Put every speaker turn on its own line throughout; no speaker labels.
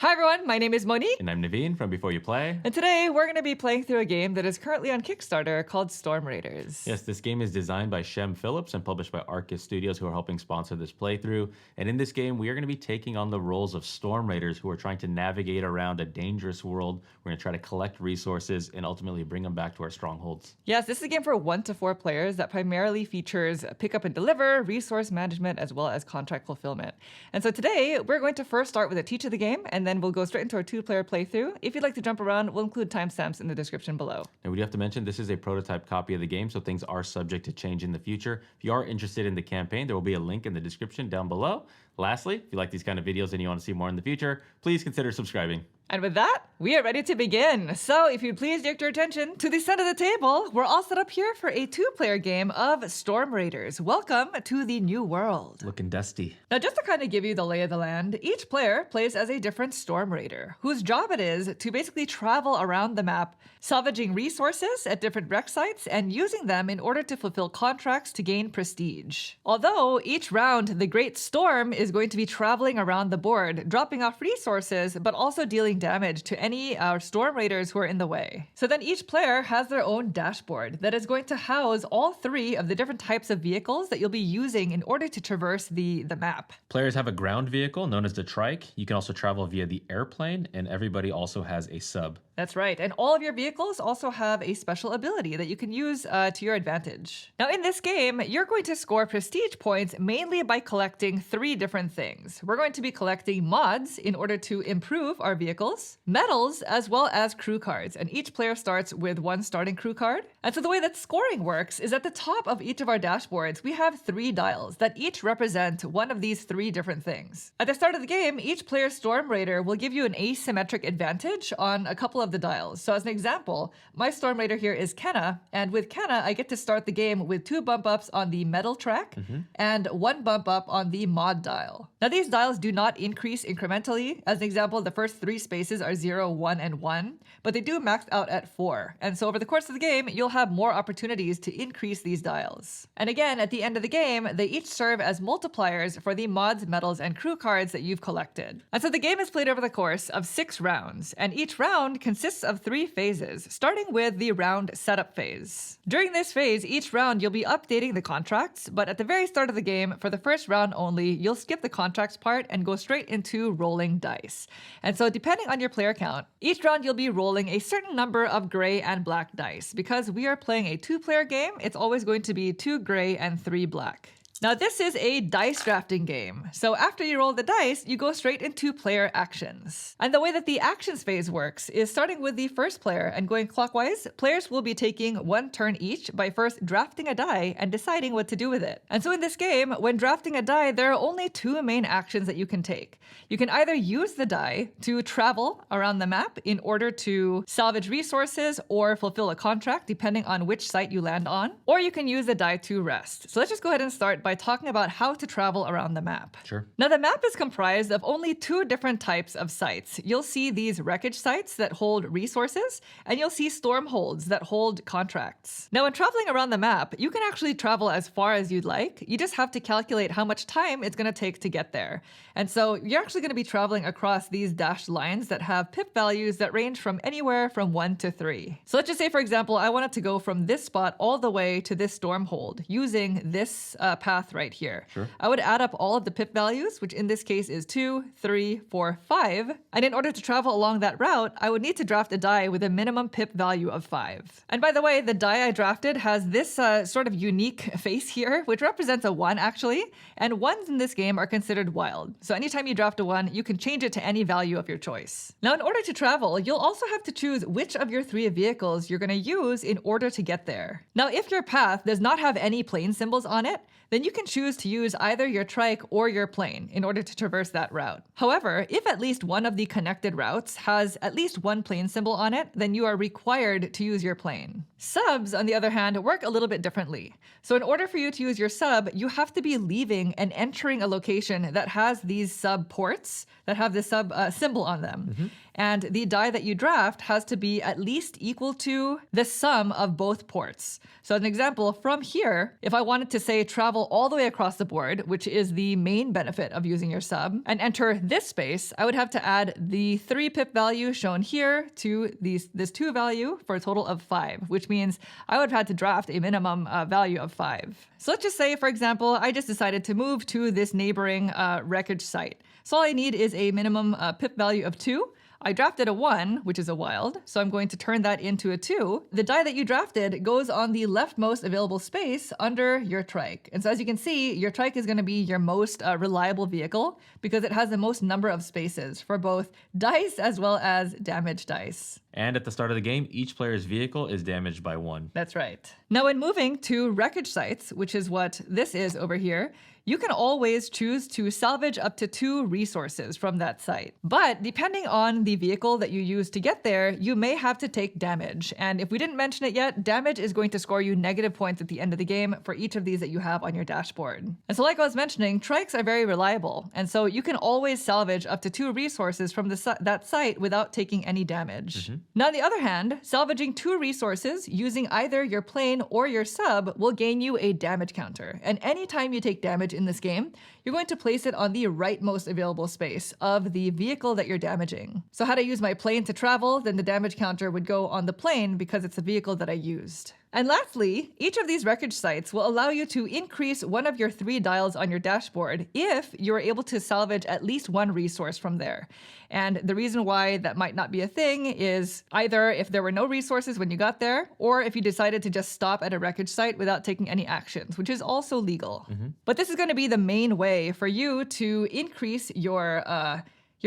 Hi everyone, my name is Monique.
And I'm Naveen from Before You Play.
And today we're going to be playing through a game that is currently on Kickstarter called Storm Raiders.
Yes, this game is designed by Shem Phillips and published by Arkus Studios, who are helping sponsor this playthrough. And in this game, we are going to be taking on the roles of Storm Raiders who are trying to navigate around a dangerous world. We're going to try to collect resources and ultimately bring them back to our strongholds.
Yes, this is a game for 1 to 4 players that primarily features pick up and deliver, resource management, as well as contract fulfillment. And so today, we're going to first start with a teach of the game, and then we'll go straight into our 2-player playthrough. If you'd like to jump around, we'll include timestamps in the description below.
And we do have to mention this is a prototype copy of the game, so things are subject to change in the future. If you are interested in the campaign, there will be a link in the description down below. Lastly, if you like these kind of videos and you want to see more in the future, please consider subscribing.
And with that, we are ready to begin. So if you'd please direct your attention to the center of the table, we're all set up here for a 2-player game of Storm Raiders. Welcome to the new world.
Looking dusty.
Now, just to kind of give you the lay of the land, each player plays as a different Storm Raider, whose job it is to basically travel around the map, salvaging resources at different wreck sites and using them in order to fulfill contracts to gain prestige. Although each round, the Great Storm is going to be traveling around the board, dropping off resources, but also dealing damage to any Storm Raiders who are in the way. So then each player has their own dashboard that is going to house all 3 of the different types of vehicles that you'll be using in order to traverse the map.
Players have a ground vehicle known as the trike. You can also travel via the airplane, and everybody also has a sub.
That's right, and all of your vehicles also have a special ability that you can use to your advantage. Now in this game, you're going to score prestige points mainly by collecting 3 different things. We're going to be collecting mods in order to improve our vehicles, medals, as well as crew cards, and each player starts with 1 starting crew card. And so the way that scoring works is at the top of each of our dashboards, we have 3 dials that each represent one of these 3 different things. At the start of the game, each player's Storm Raider will give you an asymmetric advantage on a couple of the dials. So as an example, my Storm Raider here is Kenna, and with Kenna, I get to start the game with 2 bump ups on the medal track and 1 bump up on the mod dial. Now these dials do not increase incrementally. As an example, the first 3 spaces are 0, 1, and 1, but they do max out at 4. And so over the course of the game, you'll have more opportunities to increase these dials. And again, at the end of the game, they each serve as multipliers for the mods, medals, and crew cards that you've collected. And so the game is played over the course of 6 rounds, and each round consists of 3 phases, starting with the round setup phase. During this phase, each round you'll be updating the contracts, but at the very start of the game, for the first round only, you'll skip the contracts part and go straight into rolling dice. And so depending on your player count, each round you'll be rolling a certain number of gray and black dice. Because we are playing a 2-player game, it's always going to be 2 gray and 3 black. Now this is a dice drafting game, so after you roll the dice, you go straight into player actions. And the way that the actions phase works is starting with the first player and going clockwise, players will be taking 1 turn each by first drafting a die and deciding what to do with it. And so in this game, when drafting a die, there are only 2 main actions that you can take. You can either use the die to travel around the map in order to salvage resources or fulfill a contract, depending on which site you land on, or you can use the die to rest. So let's just go ahead and start by talking about how to travel around the map.
Sure.
Now the map is comprised of only 2 different types of sites. You'll see these wreckage sites that hold resources, and you'll see stormholds that hold contracts. Now when traveling around the map, you can actually travel as far as you'd like. You just have to calculate how much time it's going to take to get there. And so you're actually going to be traveling across these dashed lines that have pip values that range from anywhere from 1 to 3. So let's just say, for example, I wanted to go from this spot all the way to this stormhold using this path right here.
Sure.
I would add up all of the pip values, which in this case is 2, 3, 4, 5. And in order to travel along that route, I would need to draft a die with a minimum pip value of 5. And by the way, the die I drafted has this sort of unique face here, which represents a 1 actually. And 1s in this game are considered wild. So anytime you draft a 1, you can change it to any value of your choice. Now in order to travel, you'll also have to choose which of your 3 vehicles you're going to use in order to get there. Now if your path does not have any plane symbols on it, then you can choose to use either your trike or your plane in order to traverse that route. However, if at least one of the connected routes has at least 1 plane symbol on it, then you are required to use your plane. Subs, on the other hand, work a little bit differently. So in order for you to use your sub, you have to be leaving and entering a location that has these sub ports that have the sub symbol on them. And the die that you draft has to be at least equal to the sum of both ports. So as an example, from here, if I wanted to say travel all the way across the board, which is the main benefit of using your sub, and enter this space, I would have to add the 3 pip value shown here to this 2 value for a total of 5, which means I would have had to draft a minimum value of 5. So let's just say, for example, I just decided to move to this neighboring wreckage site. So all I need is a minimum pip value of 2. I drafted a 1, which is a wild, so I'm going to turn that into a 2. The die that you drafted goes on the leftmost available space under your trike. And so as you can see, your trike is going to be your most reliable vehicle because it has the most number of spaces for both dice as well as damage dice.
And at the start of the game, each player's vehicle is damaged by 1.
That's right. Now, when moving to wreckage sites, which is what this is over here, you can always choose to salvage up to 2 resources from that site. But depending on the vehicle that you use to get there, you may have to take damage. And if we didn't mention it yet, damage is going to score you negative points at the end of the game for each of these that you have on your dashboard. And so like I was mentioning, trikes are very reliable. And so you can always salvage up to 2 resources from that site without taking any damage. Now, on the other hand, salvaging 2 resources using either your plane or your sub will gain you a damage counter. And anytime you take damage in this game, you're going to place it on the rightmost available space of the vehicle that you're damaging. So had I used my plane to travel, then the damage counter would go on the plane because it's the vehicle that I used. And lastly, each of these wreckage sites will allow you to increase one of your 3 dials on your dashboard if you're able to salvage at least 1 resource from there. And the reason why that might not be a thing is either if there were no resources when you got there, or if you decided to just stop at a wreckage site without taking any actions, which is also legal. But this is going to be the main way for you to increase your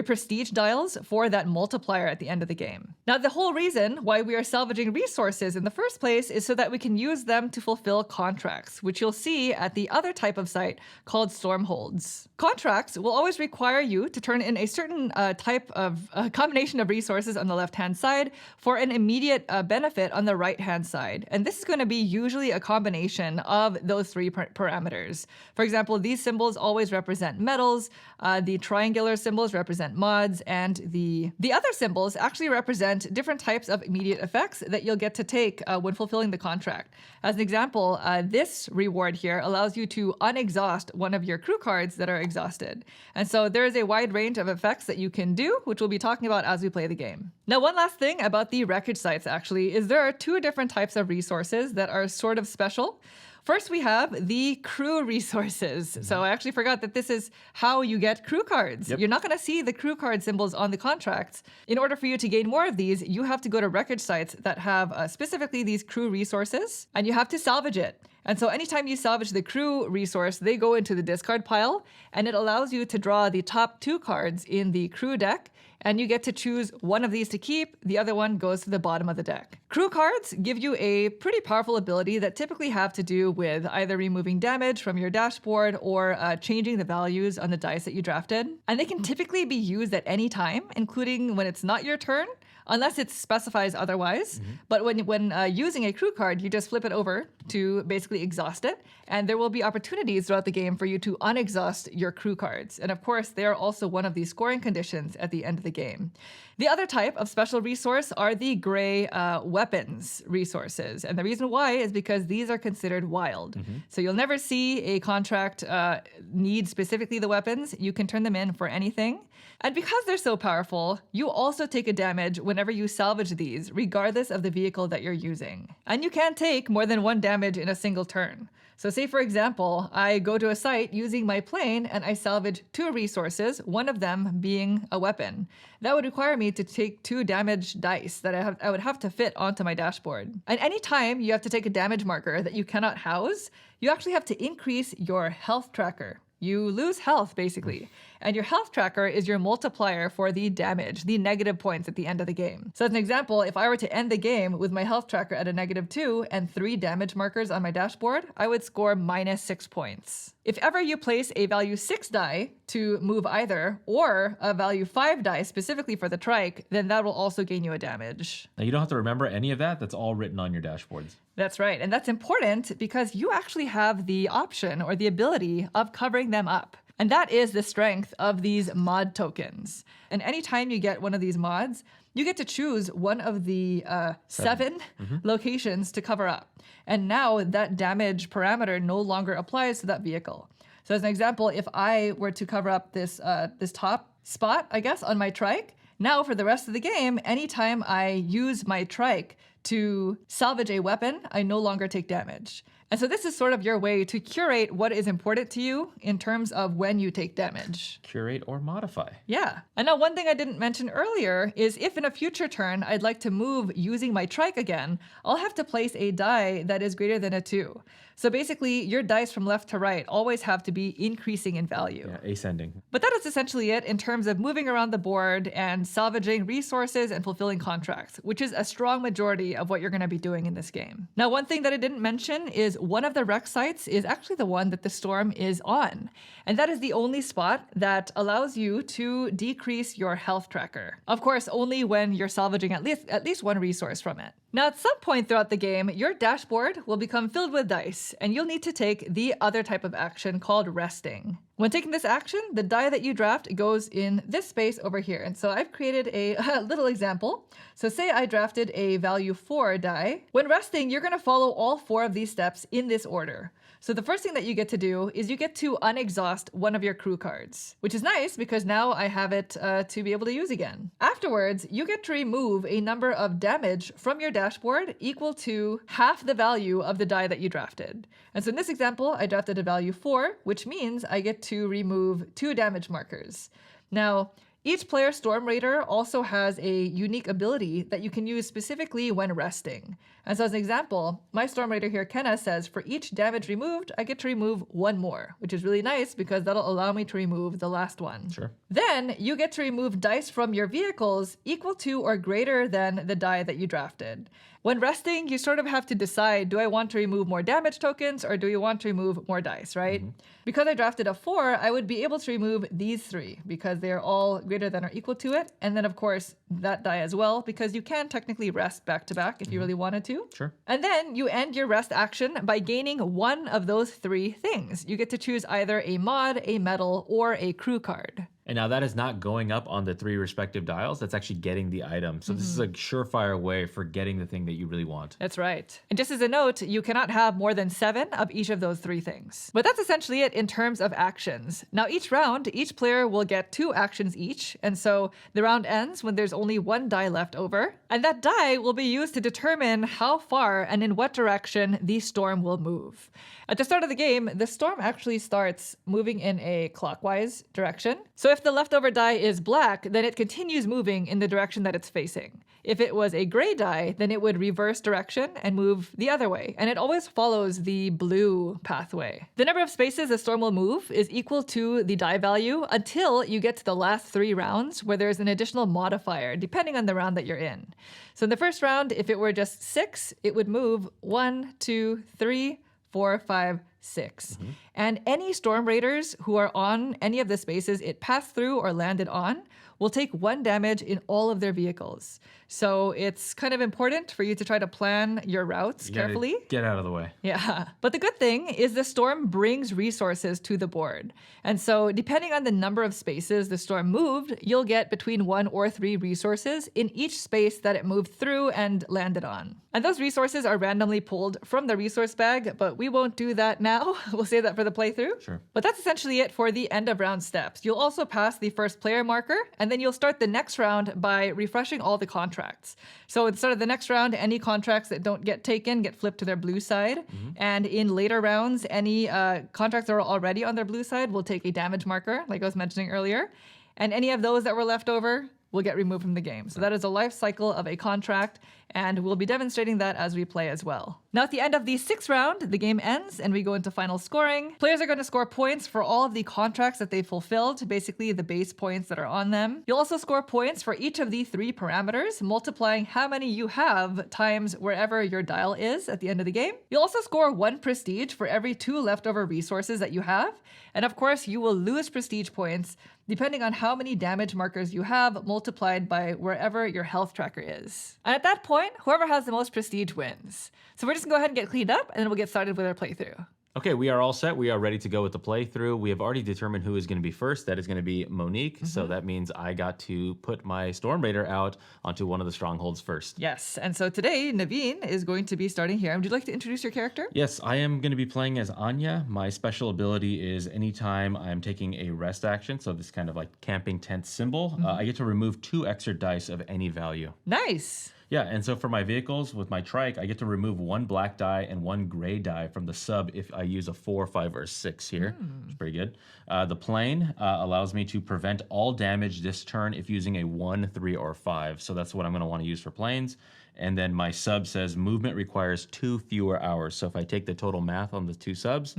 prestige dials for that multiplier at the end of the game. Now, the whole reason why we are salvaging resources in the first place is so that we can use them to fulfill contracts, which you'll see at the other type of site called Stormholds. Contracts will always require you to turn in a certain type of combination of resources on the left-hand side for an immediate benefit on the right-hand side. And this is going to be usually a combination of those 3 parameters. For example, these symbols always represent metals, the triangular symbols represent mods, and the other symbols actually represent different types of immediate effects that you'll get to take when fulfilling the contract. As an example, this reward here allows you to unexhaust one of your crew cards that are exhausted. And so there is a wide range of effects that you can do, which we'll be talking about as we play the game. Now, one last thing about the wreckage sites actually is there are 2 different types of resources that are sort of special. First, we have the crew resources. So I actually forgot that this is how you get crew cards. You're not going to see the crew card symbols on the contracts. In order for you to gain more of these, you have to go to wreckage sites that have specifically these crew resources, and you have to salvage it. And so anytime you salvage the crew resource, they go into the discard pile, and it allows you to draw the top 2 cards in the crew deck, and you get to choose one of these to keep, the other one goes to the bottom of the deck. Crew cards give you a pretty powerful ability that typically have to do with either removing damage from your dashboard or changing the values on the dice that you drafted. And they can typically be used at any time, including when it's not your turn, unless it specifies otherwise. But when using a crew card, you just flip it over to basically exhaust it. And there will be opportunities throughout the game for you to unexhaust your crew cards. And of course, they are also one of the scoring conditions at the end of the game. The other type of special resource are the gray weapons resources. And the reason why is because these are considered wild. So you'll never see a contract need specifically the weapons. You can turn them in for anything. And because they're so powerful, you also take a damage whenever you salvage these, regardless of the vehicle that you're using. And you can't take more than 1 damage in a single turn. So say, for example, I go to a site using my plane and I salvage 2 resources, one of them being a weapon. That would require me to take 2 damage dice that I would have to fit onto my dashboard. And anytime you have to take a damage marker that you cannot house, you actually have to increase your health tracker. You lose health, basically. And your health tracker is your multiplier for the damage, the negative points at the end of the game. So as an example, if I were to end the game with my health tracker at a -2 and 3 damage markers on my dashboard, I would score -6 points. If ever you place a value 6 die to move either, or a value 5 die specifically for the trike, then that will also gain you a damage.
Now, you don't have to remember any of that. That's all written on your dashboards.
That's right. And that's important because you actually have the option or the ability of covering them up. And that is the strength of these mod tokens. And anytime you get one of these mods, you get to choose one of the seven locations to cover up. And now that damage parameter no longer applies to that vehicle. So as an example, if I were to cover up this top spot, I guess, on my trike, now for the rest of the game, anytime I use my trike to salvage a weapon, I no longer take damage. And so this is sort of your way to curate what is important to you in terms of when you take damage.
Curate or modify.
Yeah. And now one thing I didn't mention earlier is if in a future turn I'd like to move using my trike again, I'll have to place a die that is greater than a 2. So basically, your dice from left to right always have to be increasing in value.
Yeah, ascending.
But that is essentially it in terms of moving around the board and salvaging resources and fulfilling contracts, which is a strong majority of what you're going to be doing in this game. Now, one thing that I didn't mention is one of the wreck sites is actually the one that the storm is on. And that is the only spot that allows you to decrease your health tracker. Of course, only when you're salvaging at least one resource from it. Now, at some point throughout the game, your dashboard will become filled with dice, and you'll need to take the other type of action called resting. When taking this action, the die that you draft goes in this space over here. And so I've created a little example. So say I drafted a value 4 die. When resting, you're going to follow all 4 of these steps in this order. So the first thing that you get to do is you get to unexhaust one of your crew cards, which is nice because now I have it to be able to use again. Afterwards, you get to remove a number of damage from your dashboard equal to half the value of the die that you drafted. And so in this example, I drafted a value 4, which means I get to remove 2 damage markers. Now, each player Storm Raider also has a unique ability that you can use specifically when resting. And so as an example, my Storm Raider here, Kenna, says for each damage removed, I get to remove 1 more, which is really nice because that'll allow me to remove the last one.
Sure.
Then you get to remove dice from your vehicles equal to or greater than the die that you drafted. When resting, you sort of have to decide, do I want to remove more damage tokens or do you want to remove more dice, right? Because I drafted a 4, I would be able to remove these 3 because they're all greater than or equal to it. And then, of course, that die as well because you can technically rest back to back if you really wanted to.
Sure.
And then you end your rest action by gaining one of those 3 things. You get to choose either a mod, a medal, or a crew card.
And now that is not going up on the 3 respective dials. That's actually getting the item. So this is a surefire way for getting the thing that you really want.
That's right. And just as a note, you cannot have more than 7 of each of those 3 things. But that's essentially it in terms of actions. Now each round, each player will get 2 actions each. And so the round ends when there's only 1 die left over. And that die will be used to determine how far and in what direction the storm will move. At the start of the game, the storm actually starts moving in a clockwise direction. So if the leftover die is black, then it continues moving in the direction that it's facing. If it was a gray die, then it would reverse direction and move the other way. And it always follows the blue pathway. The number of spaces the storm will move is equal to the die value until you get to the last 3 rounds where there's an additional modifier depending on the round that you're in. So in the first round, if it were just 6, it would move 1, 2, 3, 4, 5, 6. And any Storm Raiders who are on any of the spaces it passed through or landed on will take 1 damage in all of their vehicles. So it's kind of important for you to try to plan your routes carefully.
Get out of the way.
Yeah. But the good thing is the storm brings resources to the board. And so depending on the number of spaces the storm moved, you'll get between 1 or 3 resources in each space that it moved through and landed on. And those resources are randomly pulled from the resource bag, but we won't do that now. We'll save that for the playthrough.
Sure.
But that's essentially it for the end of round steps. You'll also pass the first player marker, and then you'll start the next round by refreshing all the contracts. So at the start of the next round, any contracts that don't get taken get flipped to their blue side. And in later rounds, any contracts that are already on their blue side will take a damage marker, like I was mentioning earlier. And any of those that were left over will get removed from the game. So that is a life cycle of a contract, and we'll be demonstrating that as we play as well. Now at the end of the 6th round, the game ends and we go into final scoring. Players are going to score points for all of the contracts that they fulfilled, basically the base points that are on them. You'll also score points for each of the 3 parameters, multiplying how many you have times wherever your dial is at the end of the game. You'll also score 1 prestige for every 2 leftover resources that you have. And of course, you will lose prestige points depending on how many damage markers you have multiplied by wherever your health tracker is. And at that point, whoever has the most prestige wins. So we're just gonna go ahead and get cleaned up and then we'll get started with our playthrough.
Okay, we are all set. We are ready to go with the playthrough. We have already determined who is going to be first. That is going to be Monique. So that means I got to put my Storm Raider out onto one of the strongholds first.
Yes, and so today, Naveen is going to be starting here. Would you like to introduce your character?
Yes, I am going to be playing as Anya. My special ability is anytime I'm taking a rest action, so this kind of like camping tent symbol, I get to remove 2 extra dice of any value.
Nice.
Yeah, and so for my vehicles with my trike, I get to remove 1 black die and 1 gray die from the sub if I use a 4, 5, or 6 here. It's pretty good. The plane allows me to prevent all damage this turn if using a 1, 3, or 5. So that's what I'm going to want to use for planes. And then my sub says movement requires 2 fewer hours. So if I take the total math on the 2 subs,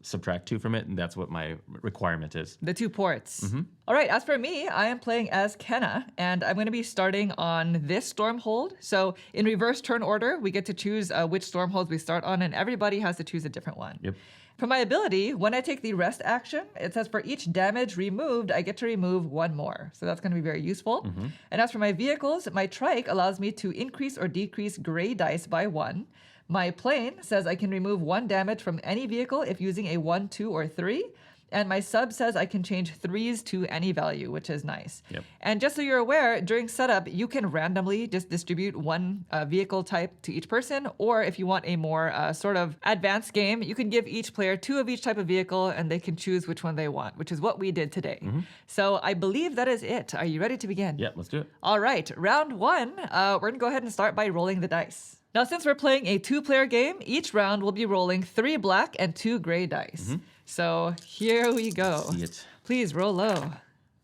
subtract 2 from it, and that's what my requirement is.
The 2 ports. All right, as for me, I am playing as Kenna, and I'm going to be starting on this Stormhold. So in reverse turn order, we get to choose which Stormholds we start on, and everybody has to choose a different one.
Yep.
For my ability, when I take the rest action, it says for each damage removed, I get to remove 1 more. So that's going to be very useful. And as for my vehicles, my trike allows me to increase or decrease gray dice by 1. My plane says I can remove 1 damage from any vehicle if using a 1, 2, or 3. And my sub says I can change 3s to any value, which is nice.
Yep.
And just so you're aware, during setup, you can randomly just distribute 1 vehicle type to each person, or if you want a more sort of advanced game, you can give each player 2 of each type of vehicle, and they can choose which one they want, which is what we did today. So I believe that is it. Are you ready to begin?
Yeah, let's do it.
All right, round 1, we're going to go ahead and start by rolling the dice. Now, since we're playing a 2-player game, each round will be rolling 3 black and 2 gray dice. So here we go.
See it.
Please roll low.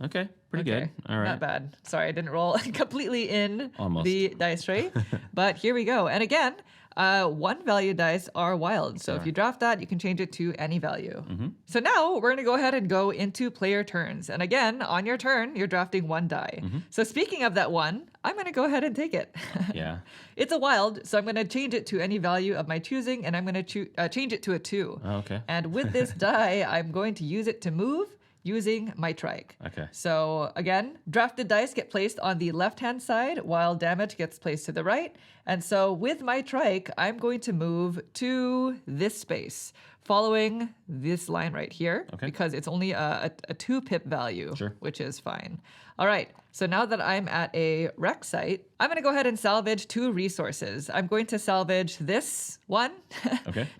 Okay, pretty good. All right.
Not bad. Sorry, I didn't roll completely in
Almost.
the dice tray. But here we go. And again, 1 value dice are wild. So if you draft that, you can change it to any value. So now we're going to go ahead and go into player turns. And again, on your turn, you're drafting 1 die. So speaking of that 1, I'm going to go ahead and take it.
Yeah.
It's a wild, so I'm going to change it to any value of my choosing, and I'm going to change it to a 2.
Oh, okay.
And with this die, I'm going to use it to move using my trike.
Okay.
So again, drafted dice get placed on the left-hand side while damage gets placed to the right. And so with my trike, I'm going to move to this space, following this line right here, because it's only a 2 pip value, which is fine. All right, so now that I'm at a wreck site, I'm going to go ahead and salvage 2 resources. I'm going to salvage this one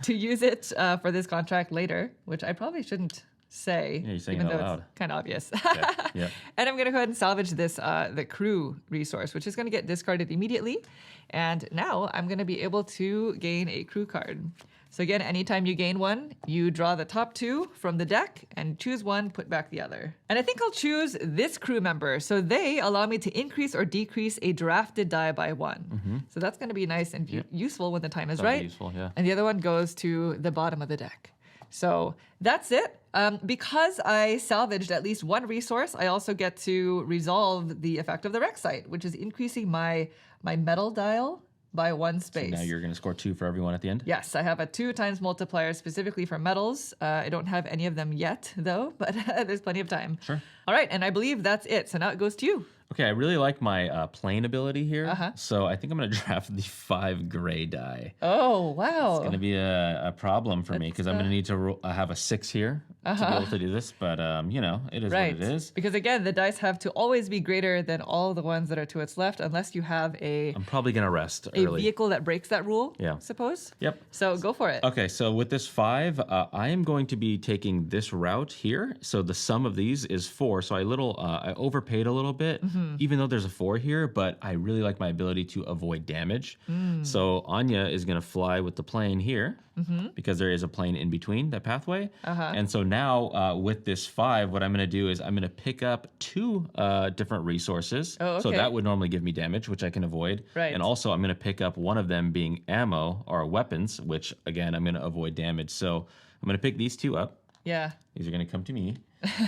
to use it for this contract later, which I probably shouldn't say,
Yeah, you're saying
even
it out
though
loud.
it's kind of obvious.
Yeah.
And I'm going to go ahead and salvage this, the crew resource, which is going to get discarded immediately. And now I'm going to be able to gain a crew card. So again, anytime you gain 1, you draw the top 2 from the deck and choose 1, put back the other. And I think I'll choose this crew member. So they allow me to increase or decrease a drafted die by 1. So that's going to be nice and useful when the time is right.
Useful, yeah.
And the other one goes to the bottom of the deck. So that's it. Because I salvaged at least 1 resource, I also get to resolve the effect of the wreck site, which is increasing my metal dial by 1 space.
So now you're going to score 2 for everyone at the end?
Yes, I have a 2 times multiplier specifically for metals. I don't have any of them yet, though, but there's plenty of time.
Sure.
All right, and I believe that's it. So now it goes to you.
Okay, I really like my plane ability here. So I think I'm going to draft the 5 gray die.
Oh, wow.
It's going to be a problem for me because I'm going to need to have a 6 here to be able to do this. But, you know, it is what it is.
Because, again, the dice have to always be greater than all the ones that are to its left unless you have
I'm probably going to rest
a
early.
vehicle that breaks that rule, suppose.
Yep.
So go for it.
Okay, so with this 5, I am going to be taking this route here. So the sum of these is 4. So I overpaid a little bit, even though there's a 4 here, but I really like my ability to avoid damage. So Anya is going to fly with the plane here because there is a plane in between that pathway. And so now with this 5, what I'm going to do is I'm going to pick up 2 different resources. So that would normally give me damage, which I can avoid. And also I'm going to pick up one of them being ammo or weapons, which again, I'm going to avoid damage. So I'm going to pick these 2 up.
Yeah.
These are going to come to me.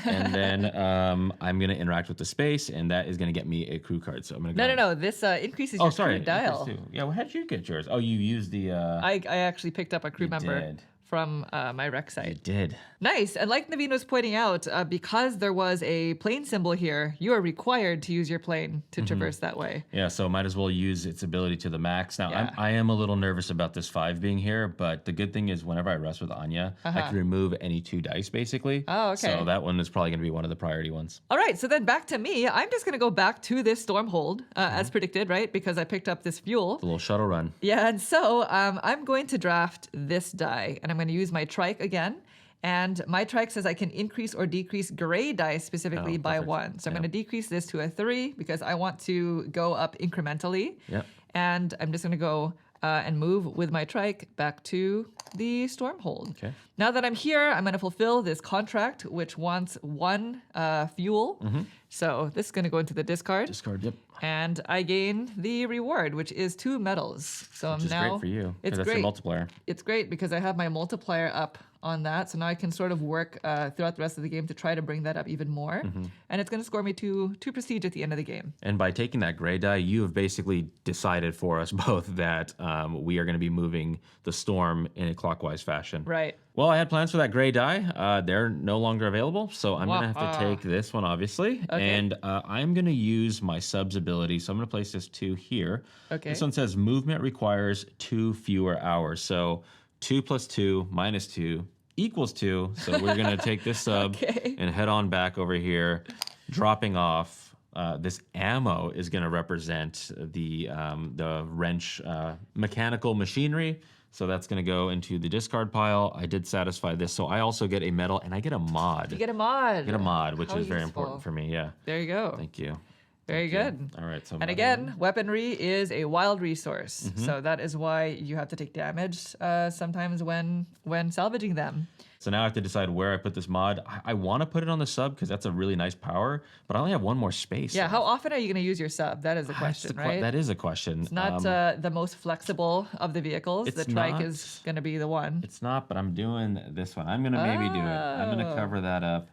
And then I'm going to interact with the space, and that is going to get me a crew card. So I'm going to go.
No. This increases your crew dial.
Yeah, well, how did you get yours? Oh, you used the...
I actually picked up a crew member from my rec
I
site.
did.
Nice. And like Naveen was pointing out, because there was a plane symbol here, you are required to use your plane to traverse that way.
Yeah, so might as well use its ability to the max. Now,
Yeah.
I am a little nervous about this 5 being here, but the good thing is whenever I rest with Anya, I can remove any 2 dice, basically.
Oh, okay.
So that one is probably going to be one of the priority ones.
All right, so then back to me. I'm just going to go back to this Stormhold, as predicted, right? Because I picked up this fuel.
The little shuttle run.
Yeah, and so I'm going to draft this die, and I'm going to use my trike again. And my trike says I can increase or decrease gray dice specifically by
perfect.
1. So I'm going to decrease this to a 3 because I want to go up incrementally.
Yep.
And I'm just going to go and move with my trike back to the Stormhold.
Okay.
Now that I'm here, I'm going to fulfill this contract, which wants 1 fuel. So this is going to go into the discard.
Discard, yep.
And I gain the reward, which is 2 medals. So
Which is
now
great for you. 'cause
It's
that's
great.
your multiplier.
It's great because I have my multiplier up on that. So now I can sort of work throughout the rest of the game to try to bring that up even more. And it's going to score me 2 prestige at the end of the game.
And by taking that gray die, you have basically decided for us both that we are going to be moving the storm in a clockwise fashion.
Right.
Well, I had plans for that gray die. They're no longer available, so I'm going to have to take this one, obviously.
Okay.
And I'm going to use my subs ability, so I'm going to place this 2 here.
Okay.
This one says movement requires 2 fewer hours. So 2 plus 2 minus 2 equals 2. So we're going to take this sub
Okay.
and head on back over here, dropping off. This ammo is going to represent the wrench mechanical machinery. So that's going to go into the discard pile. I did satisfy this. So I also get a medal and I get a mod.
You get a mod.
I get a mod, which
How
is very
useful.
important for me. Yeah.
There you go.
Thank you.
Very
Thank you.
good.
All right. So
And
medal.
again, weaponry is a wild resource. So that is why you have to take damage sometimes when salvaging them.
So now I have to decide where I put this mod. I want to put it on the sub because that's a really nice power, but I only have 1 more space.
Yeah, how often are you going to use your sub? That is a
That's
question,
the
right?
That is a question.
It's not the most flexible of the vehicles. The
it's
trike
not.
is going to be the one.
It's not, but I'm doing this one. I'm going to maybe do it. I'm going to
Oh.
cover that up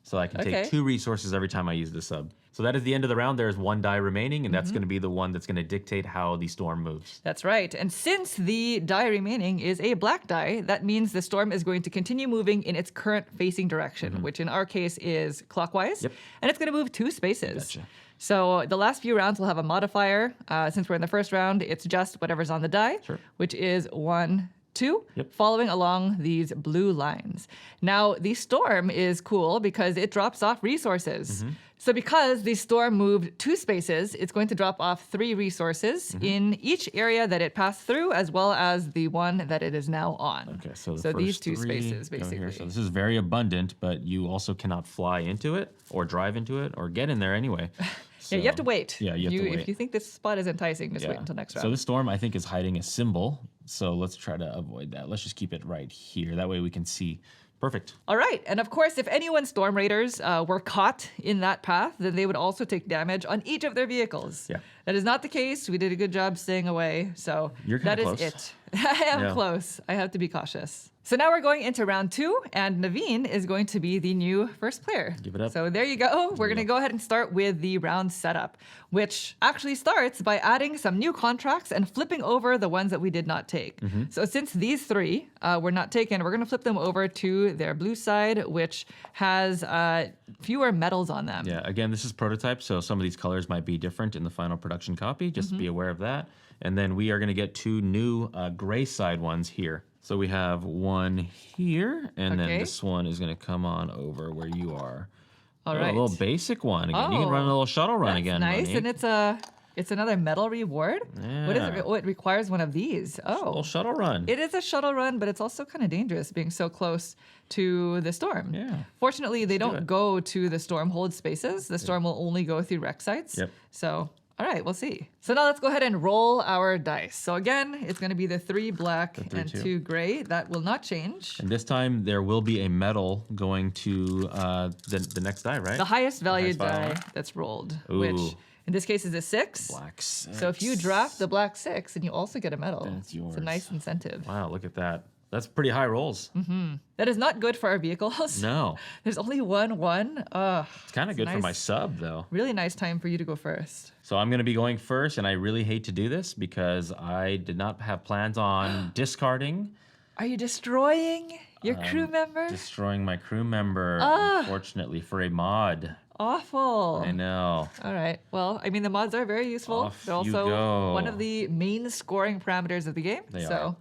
so I can
Okay.
take 2 resources every time I use the sub. So that is the end of the round. There is 1 die remaining, and that's going to be the one that's going to dictate how the storm moves.
That's right. And since the die remaining is a black die, that means the storm is going to continue moving in its current facing direction, which in our case is clockwise.
Yep.
And it's going to move 2 spaces.
Gotcha.
So the last few rounds will have a modifier. Since we're in the first round, it's just whatever's on the die,
Sure.
which is 1, 2,
Yep.
following along these blue lines. Now, the storm is cool because it drops off resources. So because the storm moved 2 spaces, it's going to drop off 3 resources in each area that it passed through, as well as the one that it is now on.
Okay, so the
So these
first
2
3
spaces,
go here.
basically.
So this is very abundant, but you also cannot fly into it or drive into it or get in there anyway.
Yeah, you have to wait.
Yeah, you have to wait.
If you think this spot is enticing, just wait until next round.
So this storm, I think, is hiding a symbol. So let's try to avoid that. Let's just keep it right here. That way we can see. Perfect.
All right. And of course, if anyone's Storm Raiders were caught in that path, then they would also take damage on each of their vehicles.
Yeah.
That is not the case. We did a good job staying away. So
You're
that
kinda
is
close.
it. I am
Yeah.
close. I have to be cautious. So now we're going into round 2, and Naveen is going to be the new first player.
Give it up.
So there you go. We're going to go ahead and start with the round setup, which actually starts by adding some new contracts and flipping over the ones that we did not take.
Mm-hmm.
So since these 3 were not taken, we're going to flip them over to their blue side, which has fewer metals on them.
Yeah, again, this is prototype, so some of these colors might be different in the final production copy. Just be aware of that. And then we are going to get 2 new gray side ones here. So we have one here, and then
Okay.
this one is going to come on over where you are.
All
Oh,
right.
A little basic one. Again. You can
Oh,
run a little shuttle run
That's
again.
nice,
Monique.
and it's another medal reward. What is
Yeah.
it? Oh, it requires one of these.
A little
Oh,
shuttle run.
it is a shuttle run, but it's also kind of dangerous being so close to the storm.
Yeah.
Fortunately, they don't
it.
go to the storm hold spaces. The storm will only go through rec sites.
Yep.
So, all right, we'll see. So now let's go ahead and roll our dice. So again, it's going to be the 3 black
three,
and
two.
2 gray. That will not change.
And this time there will be a medal going to the next die, right?
The highest valued
value.
die that's rolled,
Ooh.
which in this case is a 6.
Black six.
So if you draft the black 6, then you also get a medal.
That's yours.
It's a nice incentive.
Wow, look at that. That's pretty high rolls.
That is not good for our vehicles.
No.
There's only 1-1.
It's kind of good for my
nice.
sub, though.
Really nice time for you to go first.
So I'm going to be going first, and I really hate to do this because I did not have plans on discarding
Are you destroying your crew member?
Destroying my crew member, unfortunately, for a mod.
Awful.
I know.
All right. Well, I mean, the mods are very useful.
Off
They're
you
also
go.
one of the main scoring parameters of the game.
They
so.
are.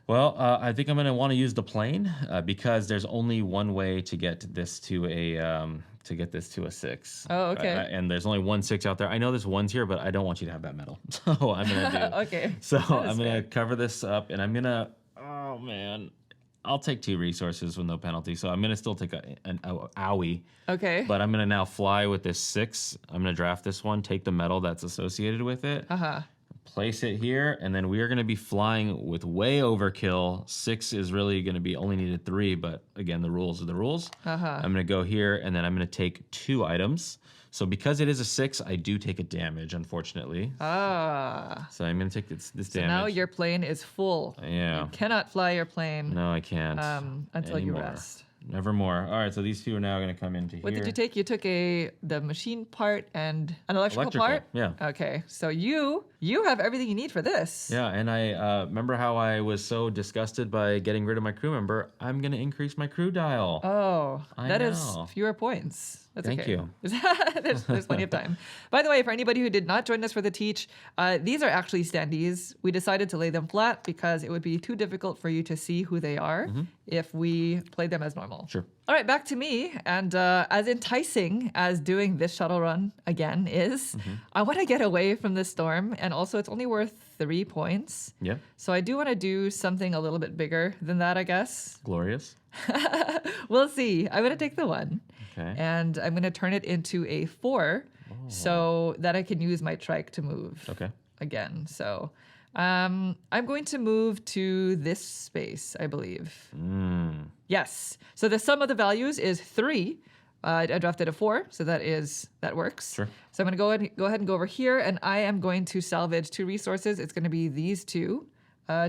Well, I think I'm going to want to use the plane because there's only one way to get this to a 6.
Oh, okay.
And there's only 1 6 out there. I know there's ones here, but I don't want you to have that medal. So I'm going to do.
Okay.
So
That is
I'm going
fair.
to cover this up, and I'm going to. Oh man, I'll take 2 resources with no penalty. So I'm going to still take an owie.
Okay.
But I'm going to now fly with this 6. I'm going to draft this one, take the medal that's associated with it. Place it here, and then we are going to be flying with way overkill. 6 is really going to be only needed 3, but again, the rules are the rules. I'm going to go here, and then I'm going to take 2 items. So because it is a 6, I do take a damage, unfortunately. So I'm going to take this damage.
Now your plane is full.
Yeah.
You cannot fly your plane
No, I can't.
until you
anymore.
rest.
Nevermore. All right, so these 2 are now going to come into
What
here.
did you take? You took the machine part and an electrical part?
Yeah.
Okay. So you have everything you need for this.
Yeah, and I remember how I was so disgusted by getting rid of my crew member. I'm going to increase my crew dial.
Oh,
I
that is
know.
fewer points. That's
Thank
okay.
you.
there's plenty of time. By the way, for anybody who did not join us for the teach, these are actually standees. We decided to lay them flat because it would be too difficult for you to see who they are if we played them as normal.
Sure.
All right, back to me. And as enticing as doing this shuttle run again is, I want to get away from this storm. And also, it's only worth 3 points.
Yeah.
So I do want to do something a little bit bigger than that, I guess.
Glorious.
We'll see. I'm going to take the 1.
Okay.
And I'm going to turn it into a 4 so that I can use my trike to move
Okay.
again. So I'm going to move to this space, I believe. Yes. So the sum of the values is 3. I drafted a 4, so that works.
Sure.
So I'm going to go ahead and go over here, and I am going to salvage 2 resources. It's going to be these 2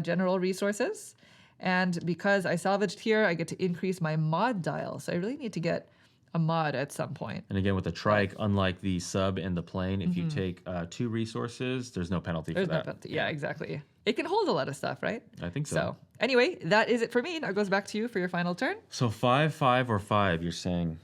general resources. And because I salvaged here, I get to increase my mod dial. So I really need to get a mod at some point.
And again, with the trike, unlike the sub and the plane, if you take 2 resources, there's no penalty
There's
for
no
that.
penalty. Yeah, exactly. It can hold a lot of stuff, right?
I think so.
So anyway, that is it for me. Now it goes back to you for your final turn.
So 5, 5, or 5, you're saying?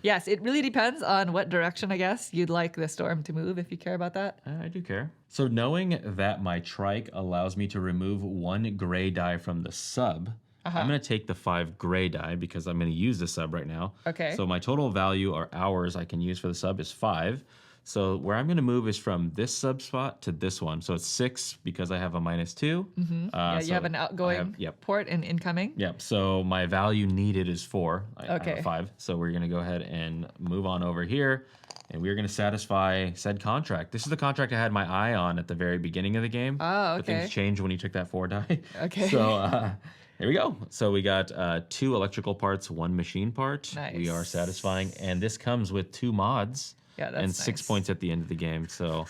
Yes, it really depends on what direction, I guess, you'd like the storm to move, if you care about that.
I do care. So knowing that my trike allows me to remove 1 gray die from the sub, I'm going to take the 5 gray die because I'm going to use the sub right now.
Okay.
So my total value or hours I can use for the sub is 5. So where I'm going to move is from this sub spot to this one. So it's 6 because I have a -2.
Yeah, you
so
have an outgoing
yep.
port and incoming.
Yep. So my value needed is 4. I have
Okay.
5. So we're going to go ahead and move on over here. And we're going to satisfy said contract. This is the contract I had my eye on at the very beginning of the game.
Oh,
But things
okay.
changed when you took that 4 die.
Okay.
So here we go. So we got 2 electrical parts, 1 machine part. We are
Nice.
satisfying. And this comes with 2 mods.
Yeah, that's
and 6
nice.
points at the end of the game. So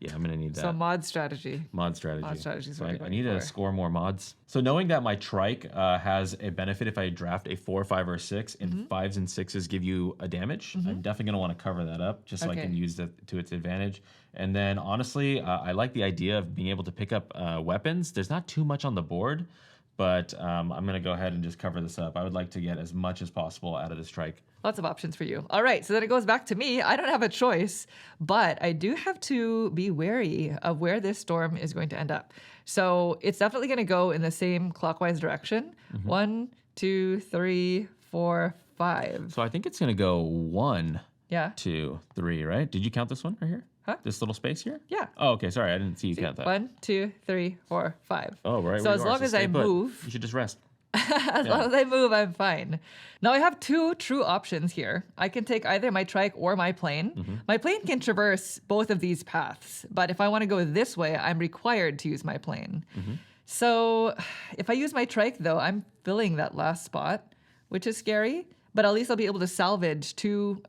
yeah, I'm going to need that.
So mod strategy.
Mod strategy.
Mod strategy is
So
what
I
you're
need
going
to
for.
score more mods. So knowing that my trike has a benefit if I draft a 4, 5, or 6, and 5s and 6s give you a damage, I'm definitely going to want to cover that up just so I
Okay.
can use that to its advantage. And then honestly, I like the idea of being able to pick up weapons. There's not too much on the board, but I'm going to go ahead and just cover this up. I would like to get as much as possible out of this trike.
Lots of options for you. All right, so then it goes back to me. I don't have a choice, but I do have to be wary of where this storm is going to end up. So it's definitely going to go in the same clockwise direction. 1, 2, 3, 4, 5.
So I think it's going to go 1,
Yeah.
2, 3, right? Did you count this one right here?
Huh?
This little space here?
Yeah.
Oh, okay. Sorry, I didn't see you count that.
1, 2, 3, 4, 5.
Oh, right.
So
where
as
you are.
long as
stay
I
put.
move,
You should just rest.
as long as I move, I'm fine. Now I have 2 true options here. I can take either my trike or my plane. My plane can traverse both of these paths, but if I want to go this way, I'm required to use my plane. So if I use my trike, though, I'm filling that last spot, which is scary. But at least I'll be able to salvage 2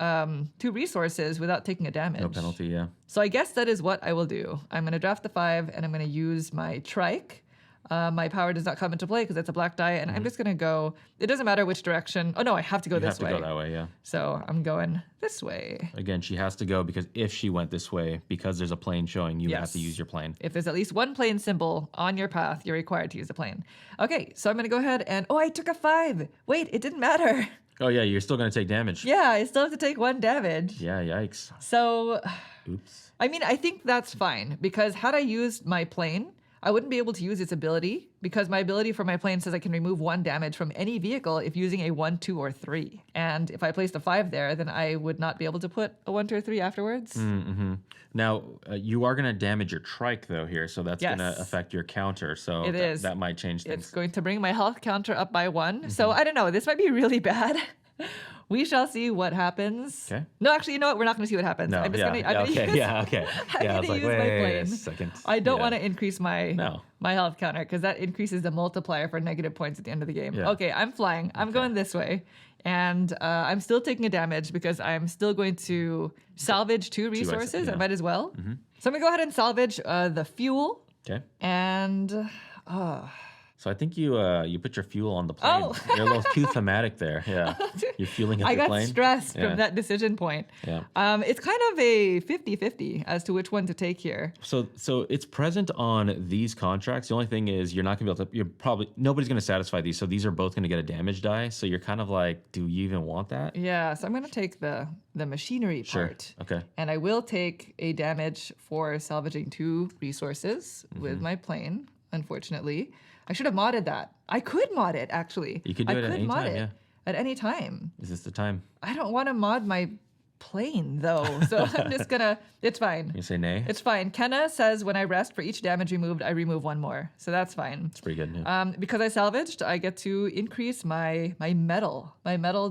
resources without taking a damage.
No penalty, yeah.
So I guess that is what I will do. I'm going to draft the 5, and I'm going to use my trike. My power does not come into play because it's a black die, and I'm just going to go, it doesn't matter which direction. Oh no, I have to go
You
this
have to
way.
go that way, yeah.
So I'm going this way.
Again, she has to go because if she went this way, because there's a plane showing, you would have to use your plane.
If there's at least one plane symbol on your path, you're required to use the plane. Okay, so I'm going to go ahead and, oh, I took a 5. Wait, it didn't matter.
Oh yeah, you're still going to take damage.
Yeah, I still have to take 1 damage.
Yeah, yikes.
So,
Oops.
I mean, I think that's fine because had I used my plane, I wouldn't be able to use its ability because my ability for my plane says I can remove 1 damage from any vehicle if using a 1, 2, or 3. And if I placed a 5 there, then I would not be able to put a 1, 2, or 3 afterwards.
Mm-hmm. Now, you are going to damage your trike, though, here, so that's going to affect your counter. So that might change things.
It's going to bring my health counter up by 1. So I don't know. This might be really bad. We shall see what happens.
Okay.
No, actually, you know what? We're not going to see what happens.
No,
I'm just going to
okay.
I'm
I
going
was
to
like,
use my
wait
plane.
a second.
I don't want to increase my
No.
my health counter because that increases the multiplier for negative points at the end of the game.
Yeah.
Okay, I'm flying. I'm going this way. And I'm still taking a damage because I'm still going to salvage 2 resources. I might as well. So I'm going to go ahead and salvage the fuel.
Okay.
And...
So I think you put your fuel on the plane.
Oh.
You're a little too thematic there. Yeah. You're fueling up
I
your
got
plane.
stressed
Yeah.
from that decision point.
Yeah.
It's kind of a 50-50 as to which one to take here.
So it's present on these contracts. The only thing is you're not going to be able to, nobody's going to satisfy these. So these are both going to get a damage die. So you're kind of like, do you even want that?
Yeah, so I'm going to take the machinery part.
Okay.
And I will take a damage for salvaging 2 resources with my plane, unfortunately. I should have modded that. I could mod it, actually.
You could do it at any time, yeah.
At any time.
Is this the time?
I don't want to mod my plane, though. So I'm just going to... It's fine.
You say nay?
It's fine. Kenna says when I rest for each damage removed, I remove 1 more. So that's fine.
It's pretty good. Yeah.
Because I salvaged, I get to increase my metal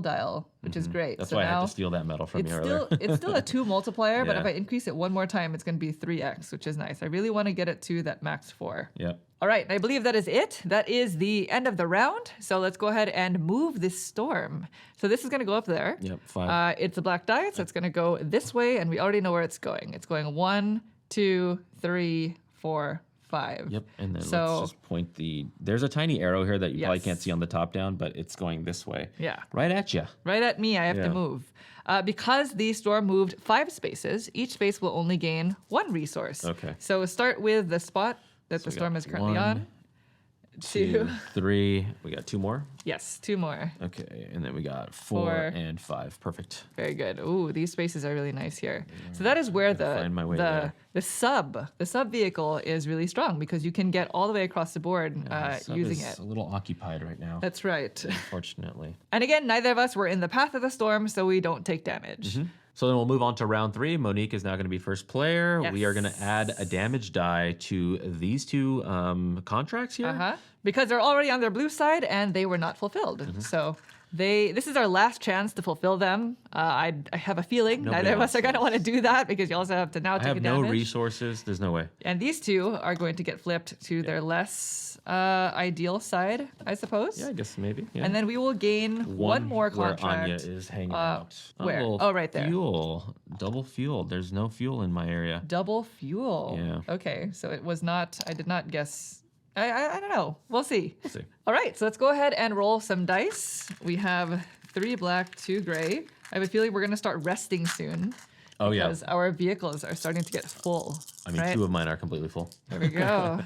dial, which is great.
That's
so
why I
now
had to steal that metal from you
it's
earlier.
it's still a 2 multiplier, but
Yeah.
if I increase it 1 more time, it's going to be 3x, which is nice. I really want to get it to that max 4.
Yep.
All right, I believe that is it. That is the end of the round. So let's go ahead and move this storm. So this is going to go up there.
Yep, 5.
It's a black die, so it's going to go this way, and we already know where it's going. It's going 1, 2, 3, 4, 5.
Yep, and then
So-
let's just point there's a tiny arrow here that you probably
Yes.
can't see on the top down, but it's going this way.
Yeah.
Right at you.
Right at me, I have to
Yeah.
move. Because the storm moved 5 spaces, each space will only gain 1 resource.
Okay.
So start with the spot that the
we
storm
got
is currently
1,
on. 2.
3. We got 2 more.
Yes, 2 more.
Okay, and then we got 4
4.
and 5. Perfect.
Very good. Ooh, these spaces are really nice here. So that is where
find my way there.
the sub vehicle is really strong because you can get all the way across the board
Sub
using
is
it.
a little occupied right now,
That's right.
unfortunately.
And again, neither of us were in the path of the storm, so we don't take damage.
So then we'll move on to round 3. Monique is now going to be first player. We are going to
Yes.
add a damage die to these 2 contracts here.
Uh-huh. Because they're already on their blue side and they were not fulfilled. So this is our last chance to fulfill them. I have a feeling
Nobody
neither of us
else
are going to want to do that because you also have to now
I
take a
have no
damage.
resources. There's no way.
And these 2 are going to get flipped to their less ideal side, I suppose.
Yeah, I guess maybe. Yeah.
And then we will gain one more
where
contract.
Anya is hanging out.
where?
little
Oh, right there.
Fuel. Double fuel. There's no fuel in my area.
Double fuel.
Yeah.
Okay, so it was not, I did not guess. I don't know. We'll see.
We'll see.
All right, so let's go ahead and roll some dice. We have 3 black, 2 gray. I have a feeling we're going to start resting soon.
Oh, yeah.
Because our vehicles are starting to get full.
I mean,
right?
2 of mine are completely full.
There we go.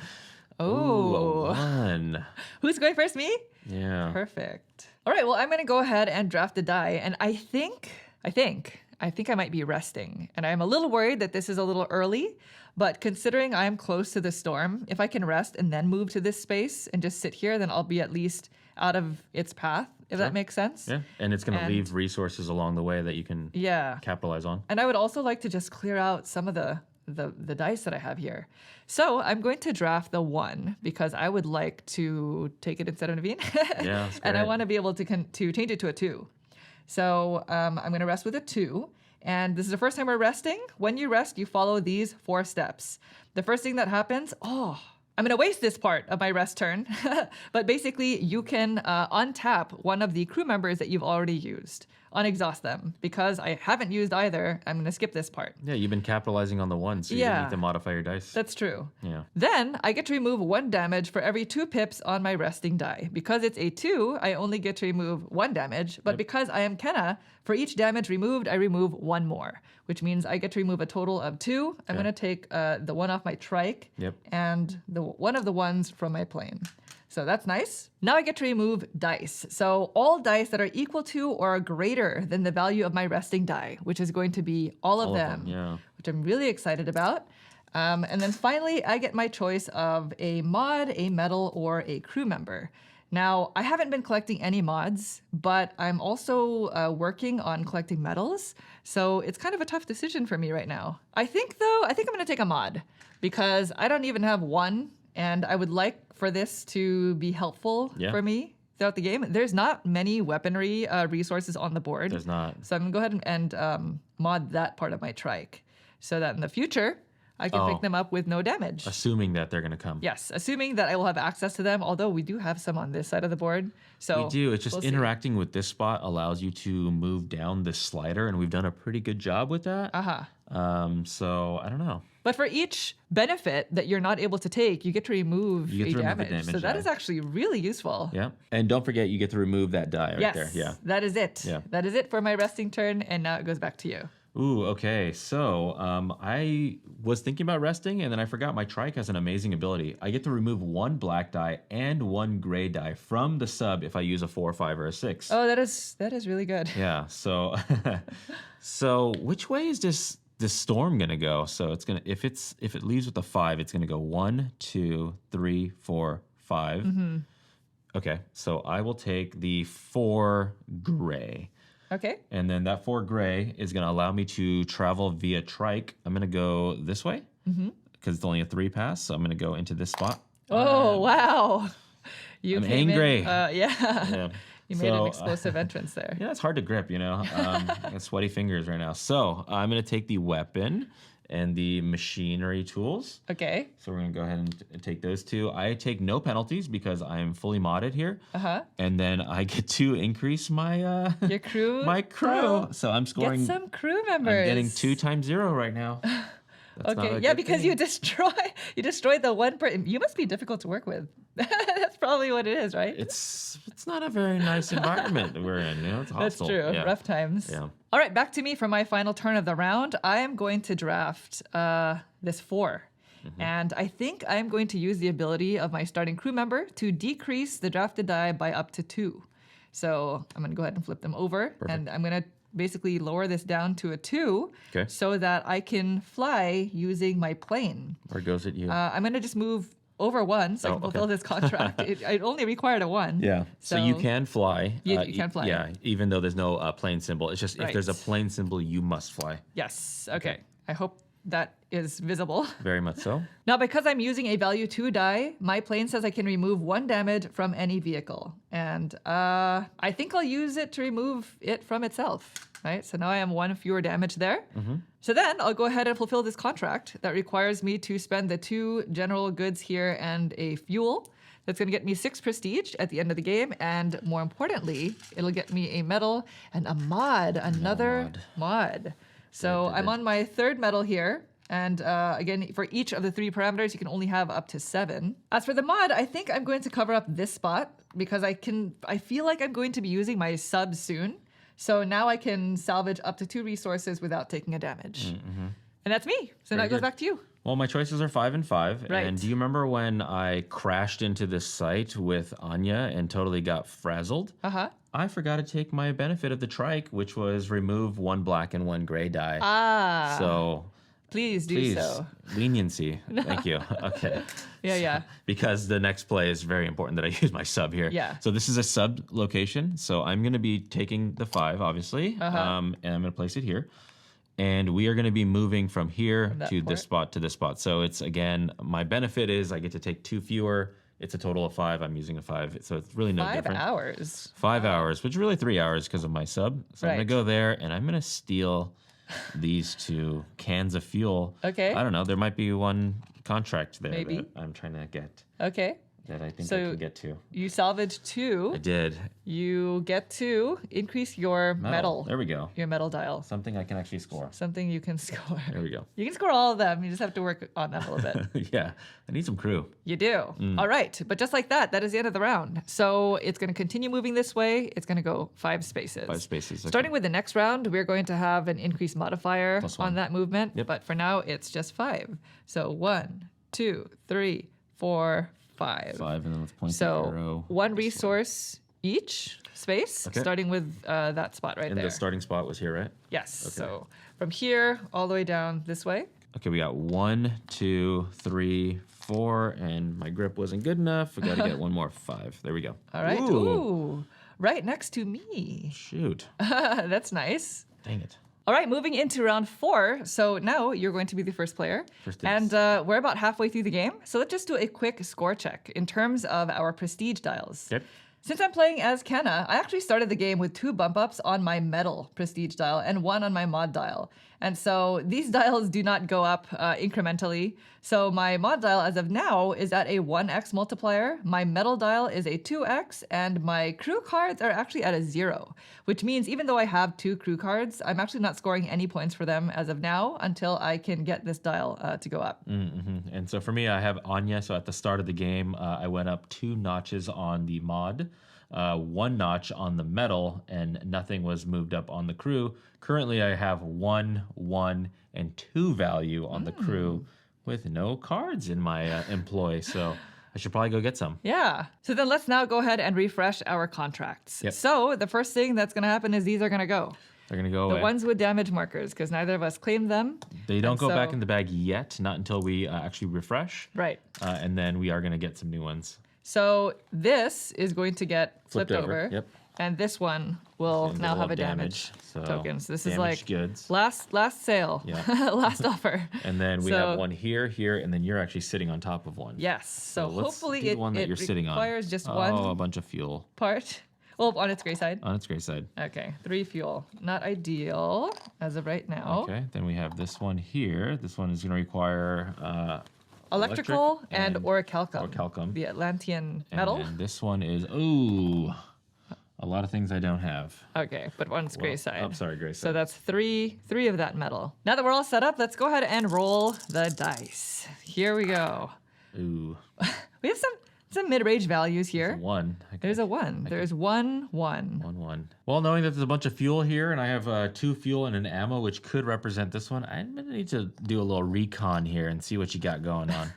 Ooh,
Oh.
a 1.
Who's going first? Me?
Yeah.
Perfect. All right, well, I'm going to go ahead and draft a die. And I think I might be resting. And I'm a little worried that this is a little early. But considering I'm close to the storm, if I can rest and then move to this space and just sit here, then I'll be at least out of its path, if that makes sense.
Yeah. And it's going to
And-
leave resources along the way that you can
Yeah.
capitalize on.
And I would also like to just clear out some of the dice that I have here. So I'm going to draft the 1 because I would like to take it instead of Naveen.
Yeah, that's
And I
great.
want to be able to change it to a 2. So I'm going to rest with a 2. And this is the first time we're resting. When you rest, you follow these 4 steps. The first thing that happens, I'm going to waste this part of my rest turn. But basically, you can untap one of the crew members that you've already used. unexhaust them. Because I haven't used either, I'm going to skip this part.
Yeah, you've been capitalizing on the one, so you didn't need to modify your dice.
That's true.
Yeah.
Then I get to remove 1 damage for every 2 pips on my resting die. Because it's a 2, I only get to remove 1 damage. But because I am Kenna, for each damage removed, I remove 1 more, which means I get to remove a total of 2. I'm going to take the 1 off my trike and the 1 of the ones from my plane. So that's nice. Now I get to remove dice. So all dice that are equal to or greater than the value of my resting die, which is going to be all of them, which I'm really excited about. And then finally, I get my choice of a mod, a medal, or a crew member. Now, I haven't been collecting any mods, but I'm also working on collecting medals. So it's kind of a tough decision for me right now. I think I'm going to take a mod because I don't even have one. And I would like for this to be helpful for me throughout the game. There's not many weaponry resources on the board.
There's not.
So I'm going to go ahead and mod that part of my trike so that in the future, I can pick them up with no damage.
Assuming that they're going to come.
Yes, assuming that I will have access to them, although we do have some on this side of the board. So
we do. It's just interacting with this spot allows you to move down this slider, and we've done a pretty good job with that. So I don't know.
But for each benefit that you're not able to take, you get to remove damage. So that is actually really useful.
Yeah. And don't forget, you get to remove that die right there. Yeah.
That is it.
Yeah.
That is it for my resting turn, and now it goes back to you.
Ooh, okay. So I was thinking about resting, and then I forgot my trike has an amazing ability. I get to remove 1 black die and 1 gray die from the sub if I use a 4, 5, or a 6.
Oh, that is really good.
Yeah. So, so which way is this storm gonna go? So it's gonna if it leaves with a 5, it's gonna go 1, 2, 3, 4, 5. Okay. So I will take the 4 gray.
Okay.
And then that 4 gray is going to allow me to travel via trike. I'm going to go this way because it's only a 3 pass. So I'm going to go into this spot.
Oh, wow.
I'm angry.
Yeah. You made an explosive entrance there.
Yeah, it's hard to grip, I got sweaty fingers right now. So I'm going to take the weapon and the machinery tools.
Okay.
So we're going to go ahead and take those 2. I take no penalties because I'm fully modded here. And then I get to increase my
your crew.
My crew. So I'm scoring.
Get some crew members.
I'm getting 2 times 0 right now. That's
okay. Yeah, because
thing.
you destroyed the one person. You must be difficult to work with. That's probably what it is, right?
It's not a very nice environment we're in. It's hostile.
That's true.
Yeah.
Rough times.
Yeah.
All right, back to me for my final turn of the round. I am going to draft this 4. And I think I'm going to use the ability of my starting crew member to decrease the drafted die by up to 2. So I'm going to go ahead and flip them over.
Perfect.
And I'm going to basically lower this down to a 2 so that I can fly using my plane.
Where goes it you?
I'm going to just move over 1 so I can fulfill this contract. It only required a 1.
Yeah. So you can fly.
You can fly.
Yeah, even though there's no plane symbol. It's just if
Right.
there's a plane symbol, you must fly.
Yes. Okay. I hope that is visible.
Very much so.
Now, because I'm using a value 2 die, my plane says I can remove 1 damage from any vehicle. And I think I'll use it to remove it from itself. Right? So now I am 1 fewer damage there. So then I'll go ahead and fulfill this contract that requires me to spend the 2 general goods here and a fuel. That's going to get me 6 prestige at the end of the game. And more importantly, it'll get me a medal and a mod, another mod. So I'm on my 3rd medal here. And again, for each of the 3 parameters, you can only have up to 7. As for the mod, I think I'm going to cover up this spot because I feel like I'm going to be using my sub soon. So now I can salvage up to 2 resources without taking a damage. And that's me. So now it goes back to you.
Well, my choices are 5 and 5.
Right.
And do you remember when I crashed into this site with Anya and totally got frazzled? I forgot to take my benefit of the trike, which was remove 1 black and 1 gray die. So
please do so.
Leniency. Thank you. Okay.
Yeah.
Because the next play is very important that I use my sub here.
Yeah.
So this is a sub location. So I'm going to be taking the 5, obviously, and I'm going to place it here. And we are going to be moving from here to this spot to this spot. So it's, again, my benefit is I get to take 2 fewer. It's a total of 5. I'm using a 5. So it's really no different.
5 hours.
5 hours, which is really 3 hours because of my sub. So I'm going to go there, and I'm going to steal these 2 cans of fuel.
Okay.
I don't know. There might be 1 contract there
Maybe.
that I'm trying to get.
Okay.
that I think I
So
can get to.
you salvaged 2.
I did.
You get to increase your metal.
There we go.
Your metal dial.
Something I can actually score.
Something you can score.
There we go.
You can score all of them. You just have to work on them a little bit.
Yeah, I need some crew.
You do. All right. But just like that, that is the end of the round. So it's going to continue moving this way. It's going to go 5 spaces.
5 spaces. Okay.
Starting with the next round, we're going to have an increased modifier on that movement.
Yep.
But for now, it's just 5. So 1, 2, 3, 4, 5.
5, and then let's point the
So
arrow.
1 resource each space,
Okay.
starting with that spot right
And
there.
the starting spot was here, right?
Yes. So from here all the way down this way.
Okay, we got 1, 2, 3, 4, and my grip wasn't good enough. We got to get one more 5. There we go.
All right. Ooh. Right next to me.
Shoot.
That's nice.
Dang it.
All right, moving into round 4. So now you're going to be the first player.
First
and
dibs.
we're about halfway through the game. So let's just do a quick score check in terms of our prestige dials.
Okay.
Since I'm playing as Kenna, I actually started the game with 2 bump ups on my metal prestige dial and 1 on my mod dial. And so these dials do not go up incrementally. So my mod dial as of now is at a 1x multiplier, my metal dial is a 2x, and my crew cards are actually at a 0, which means even though I have 2 crew cards, I'm actually not scoring any points for them as of now until I can get this dial to go up.
Mm-hmm. And so for me, I have Anya. So at the start of the game, I went up 2 notches on the mod, 1 notch on the metal, and nothing was moved up on the crew. Currently, I have 1, 1, and 2 value on the crew with no cards in my employ. So I should probably go get some.
Yeah. So then let's now go ahead and refresh our contracts.
Yep.
So the first thing that's going to happen is these are going to go.
They're going to go
The
away.
ones with damage markers, because neither of us claimed them.
They don't
and
go back
so-
in the bag yet, not until we actually refresh.
Right.
And then we are going to get some new ones.
So this is going to get flipped
Flipped
over.
over, yep.
And this one will
And
now
they'll
have a damage
so
token. So this is
damaged
like
goods.
last sale,
Yeah.
last offer.
And then we
So-
have one here, here, and then you're actually sitting on top of one.
Yes. So
let's
hopefully
do the
it,
one that
it
you're sitting on.
requires just
Oh,
one
a bunch of fuel
part. Well, on its gray side.
on its gray side.
Okay, 3 fuel. Not ideal as of right now.
Okay, then we have this one here. This one is going to require
Electrical
electric
and orichalcum.
orichalcum.
The Atlantean
And
metal.
then this one is, ooh, a lot of things I don't have.
Okay, but one's gray side.
I'm sorry, gray
So
side.
that's three of that metal. Now that we're all set up, let's go ahead and roll the dice. Here we go.
Ooh,
We have some mid-range values here.
1.
There's a 1. There's 1, 1.
1, 1. Well, knowing that there's a bunch of fuel here, and I have 2 fuel and an ammo, which could represent this one, I'm going to need to do a little recon here and see what you got going on.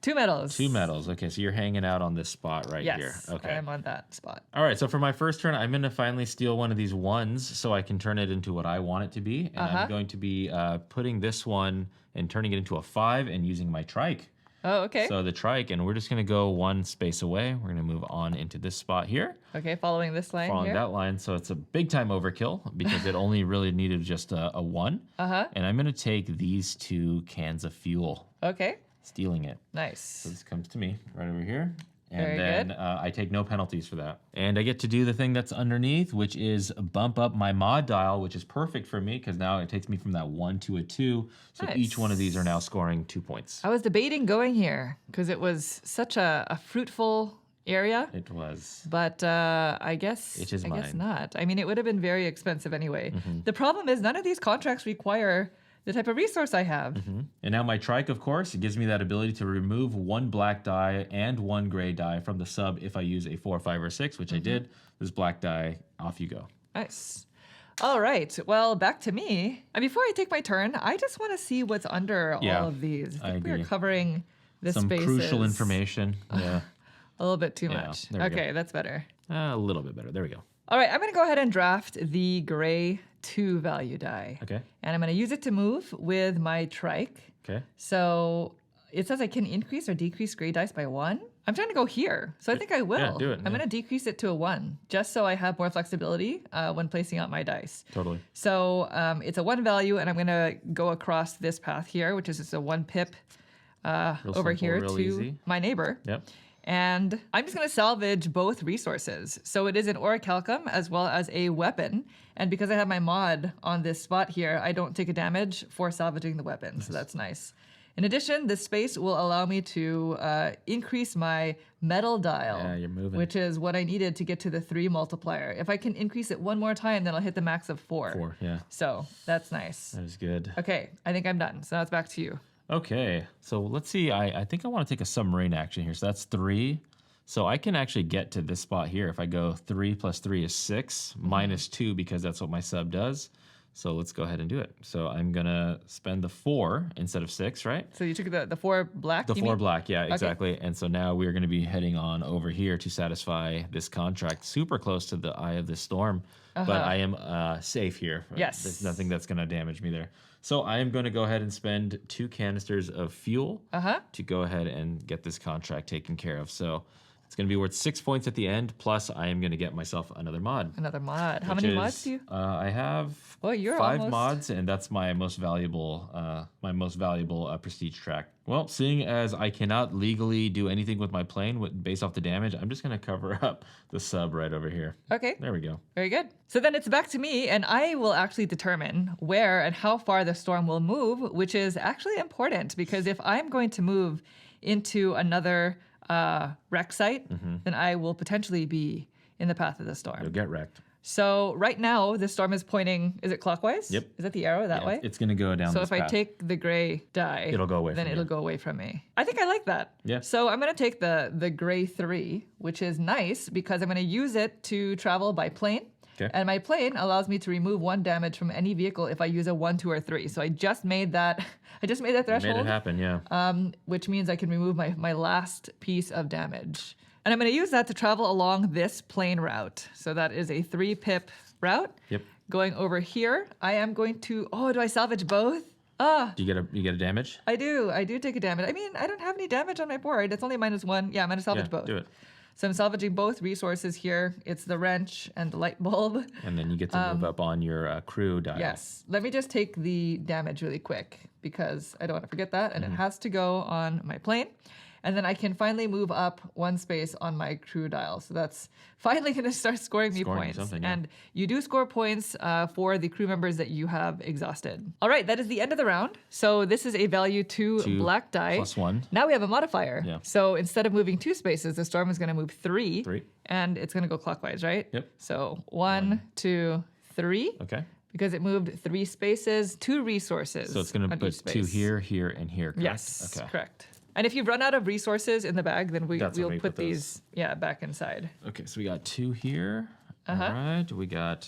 2 metals.
2 metals. Okay, so you're hanging out on this spot right
Yes,
here. Okay.
I'm on that spot.
All right, so for my first turn, I'm going to finally steal one of these 1s so I can turn it into what I want it to be. And I'm going to be putting this one and turning it into a 5 and using my trike.
Oh, okay.
So the trike, and we're just going to go 1 space away. We're going to move on into this spot here,
Okay, following this line
following
here.
that line. So it's a big time overkill because it only really needed just a 1.
Uh-huh.
And I'm going to take these 2 cans of fuel,
Okay,
stealing it.
nice.
So this comes to me right over here. And
Very
then
good.
I take no penalties for that. And I get to do the thing that's underneath, which is bump up my mod dial, which is perfect for me because now it takes me from that 1 to a 2. So
Nice.
each one of these are now scoring 2 points.
I was debating going here because it was such a fruitful area.
It was.
But I guess
It is
I guess
mine.
not. I mean, it would have been very expensive anyway.
Mm-hmm.
The problem is none of these contracts require the type of resource I have.
And now my trike, of course, it gives me that ability to remove 1 black die and 1 gray die from the sub if I use a 4, 5, or 6, which I did. This black die, off you go.
Nice. All right. Well, back to me. And before I take my turn, I just want to see what's under
Yeah,
all of these. I
I
think we're
agree.
covering the
Some
spaces
crucial information. Yeah,
a little bit too
Yeah,
much.
there we go.
Okay, that's better.
a little bit better. There we go.
All right, I'm going to go ahead and draft the gray 2 value die.
Okay.
And I'm going to use it to move with my trike.
Okay.
So it says I can increase or decrease gray dice by 1. I'm trying to go here, so I think I will.
do it,
I'm going to decrease it to a 1, just so I have more flexibility when placing out my dice.
Totally.
So it's a 1 value, and I'm going to go across this path here, which is just a 1 pip over
simple,
here
real
to
easy.
my neighbor.
Yep.
And I'm just going to salvage both resources. So it is an orichalcum as well as a weapon. And because I have my mod on this spot here, I don't take a damage for salvaging the weapon. So that's nice. In addition, this space will allow me to increase my metal dial.
Yeah, you're moving.
Which is what I needed to get to the 3 multiplier. If I can increase it one more time, then I'll hit the max of 4.
4, yeah.
So that's nice.
That is good.
Okay, I think I'm done. So now it's back to you.
Okay, so let's see. I think I want to take a submarine action here. So that's 3. So I can actually get to this spot here. If I go 3 plus 3 is 6, minus 2 because that's what my sub does. So let's go ahead and do it. So I'm going to spend the 4 instead of 6, right?
So you took the 4 black?
The
you
4
mean?
black, yeah,
Okay.
exactly. And so now we're going to be heading on over here to satisfy this contract, super close to the eye of the storm. But I am safe here.
Yes.
There's nothing that's going to damage me there. So I am going to go ahead and spend 2 canisters of fuel to go ahead and get this contract taken care of. So it's going to be worth 6 points at the end, plus I am going to get myself another mod.
Another mod. How
which
many
is,
mods do you?
I have
Oh, you're
5
almost-
mods, and that's my most valuable prestige track. Well, seeing as I cannot legally do anything with my plane based off the damage, I'm just going to cover up the sub right over here.
Okay.
There we go.
Very good. So then it's back to me, and I will actually determine where and how far the storm will move, which is actually important because if I'm going to move into another wreck site, then I will potentially be in the path of the storm.
You'll get wrecked.
So right now, the storm is pointing, is it clockwise?
Yep.
Is that the arrow that
Yeah,
way?
it's going to go down
So
this
if I
path.
take the gray die,
It'll go away
then
from
it'll
you.
go away from me. I think I like that.
Yeah.
So I'm going to take the gray 3, which is nice because I'm going to use it to travel by plane.
Okay.
And my plane allows me to remove 1 damage from any vehicle if I use a 1, 2, or 3. So I just made that. I just made that
Made
threshold,
it happen, yeah.
which means I can remove my last piece of damage. And I'm going to use that to travel along this plane route. So that is a 3 pip route.
Yep.
Going over here, I am going to. Oh, do I salvage both?
Do you get a damage?
I do. I do take a damage. I mean, I don't have any damage on my board. It's only -1. Yeah, I'm going to salvage
Yeah,
both.
do it.
So I'm salvaging both resources here. It's the wrench and the light bulb.
And then you get to move up on your crew dial.
Yes. Let me just take the damage really quick because I don't want to forget that.
Mm-hmm.
And it has to go on my plane. And then I can finally move up 1 space on my crew dial. So that's finally going to start scoring me
Scoring
points.
something, yeah.
And you do score points for the crew members that you have exhausted. All right, that is the end of the round. So this is a value 2
2
black die.
plus 1.
Now we have a modifier.
Yeah.
So instead of moving 2 spaces, the storm is going to move 3.
3.
And it's going to go clockwise, right?
Yep.
So 1, 2, 3.
Okay.
Because it moved 3 spaces, 2 resources.
So it's going to
on
put
each
2
space.
here, here, and here, correct?
Yes,
Okay.
correct. And if you've run out of resources in the bag, then
That's when
we'll
we
put
put
these back inside.
Okay, so we got 2 here.
Uh-huh.
All right. We got,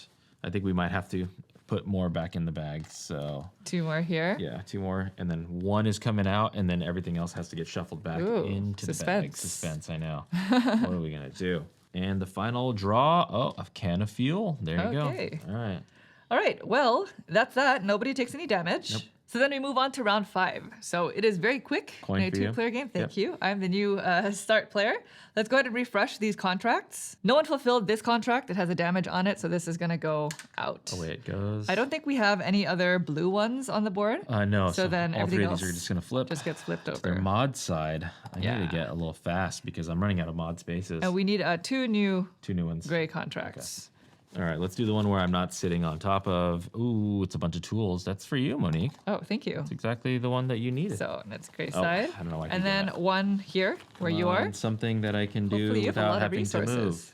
I think we might have to put more back in the bag. So
2 more here.
yeah, 2 more. And then 1 is coming out, and then everything else has to get shuffled back
Ooh,
into the bag.
suspense.
Suspense, I know. What are we going to do? And the final draw, a can of fuel. There you
Okay.
go. All right.
All right, well, that's that. Nobody takes any damage.
Nope.
So then we move on to round 5. So it is very quick.
Coin
in a
for you.
2-player game. Thank
Yep.
you. I'm the new start player. Let's go ahead and refresh these contracts. No one fulfilled this contract. It has a damage on it, so this is going to go out.
Away it goes.
I don't think we have any other blue ones on the board.
No.
So then
all 3
everything
of these are
else
just going to flip.
Just gets flipped
Their
over.
mod side, I need
Yeah.
to get a little fast because I'm running out of mod spaces.
And we need 2 new
2 new ones.
gray contracts.
All right, let's do the one where I'm not sitting on top of. Ooh, it's a bunch of tools. That's for you, Monique.
Oh, thank you.
It's exactly the one that you needed.
So that's gray
Oh,
side.
I don't know why I
And
keep doing
then
that.
1 here, where you are.
Something that I can do
Hopefully you have a
without
lot of
having to move.
resources.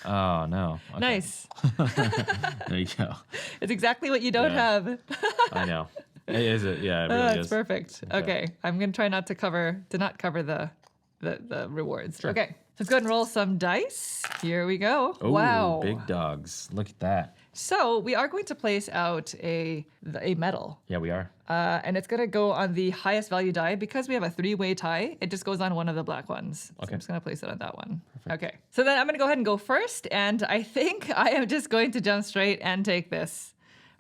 Oh, no. Okay.
Nice.
There you go.
It's exactly what you don't
Yeah.
have.
I know. Is it? Yeah, it really
That's
is.
perfect. Okay. I'm gonna try not to cover the rewards.
Sure.
Okay. Let's go ahead and roll some dice. Here we go.
Ooh,
Wow.
big dogs. Look at that.
So we are going to place out a medal.
Yeah, we are.
And it's going to go on the highest value die. Because we have a 3-way tie, it just goes on one of the black ones. So
Okay.
I'm just going to place it on that one. Okay. So then I'm going to go ahead and go first. And I think I am just going to jump straight and take this.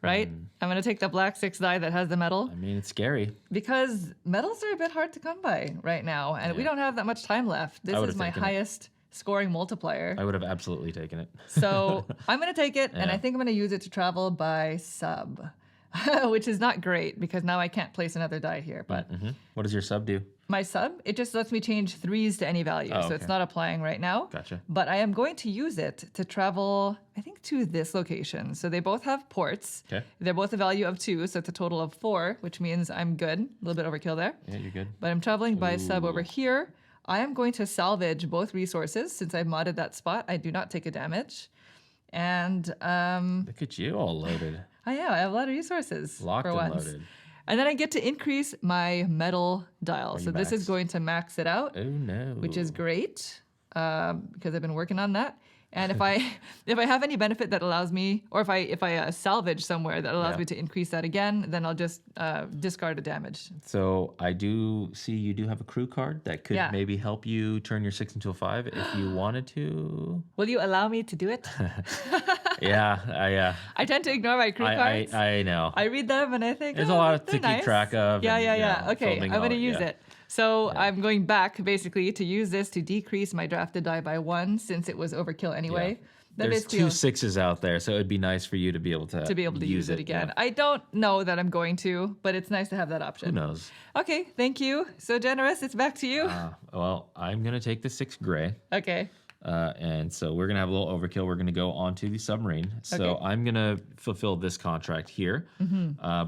Right? I'm going to take the black 6 die that has the medal.
I mean, it's scary.
Because medals are a bit hard to come by right now. And we don't have that much time left. This
I
is
would've
my
taken it.
highest scoring multiplier.
I would have absolutely taken it.
So I'm going to take it, and
Yeah.
I think I'm going to use it to travel by sub, which is not great because now I can't place another die here. But
What does your sub do?
My sub, it just lets me change 3s to any value. So it's
okay.
not applying right now.
Gotcha.
But I am going to use it to travel, I think, to this location. So they both have ports.
Okay.
They're both a value of 2, so it's a total of 4, which means I'm good. A little bit overkill there.
Yeah, you're good.
But I'm traveling by sub over
Ooh.
here. I am going to salvage both resources since I've modded that spot. I do not take a damage. And
Look at you all loaded.
I have a lot of resources
Locked
for
and
once.
loaded.
And then I get to increase my metal dial.
Are
So
you
this is
maxed?
going to max it out,
Oh no.
which is great because I've been working on that. And if I have any benefit that allows me, or if I salvage somewhere that allows
Yeah.
me to increase that again, then I'll just discard a damage.
So I do see you do have a crew card that could
Yeah.
maybe help you turn your 6 into a 5 if you wanted to.
Will you allow me to do it?
Yeah,
I tend to ignore my crew cards.
I know.
I read them and I think
There's
oh,
a lot to
they're
keep
nice.
track of.
Yeah,
and,
yeah,
you
yeah.
know,
Okay,
filming
I'm
all
going to use
yeah.
it. So I'm going back basically to use this to decrease my drafted die by 1 since it was overkill anyway.
Yeah.
That
There's
basically
two 6s out there, so it'd be nice for you to be able to
use it again.
yeah.
I don't know that I'm going to, but it's nice to have that
Who
option.
knows?
Okay, thank you. So generous. It's back to you.
Well, I'm gonna take the 6 gray.
Okay.
And so we're going to have a little overkill. We're going to go onto the submarine. So
Okay.
I'm going to fulfill this contract here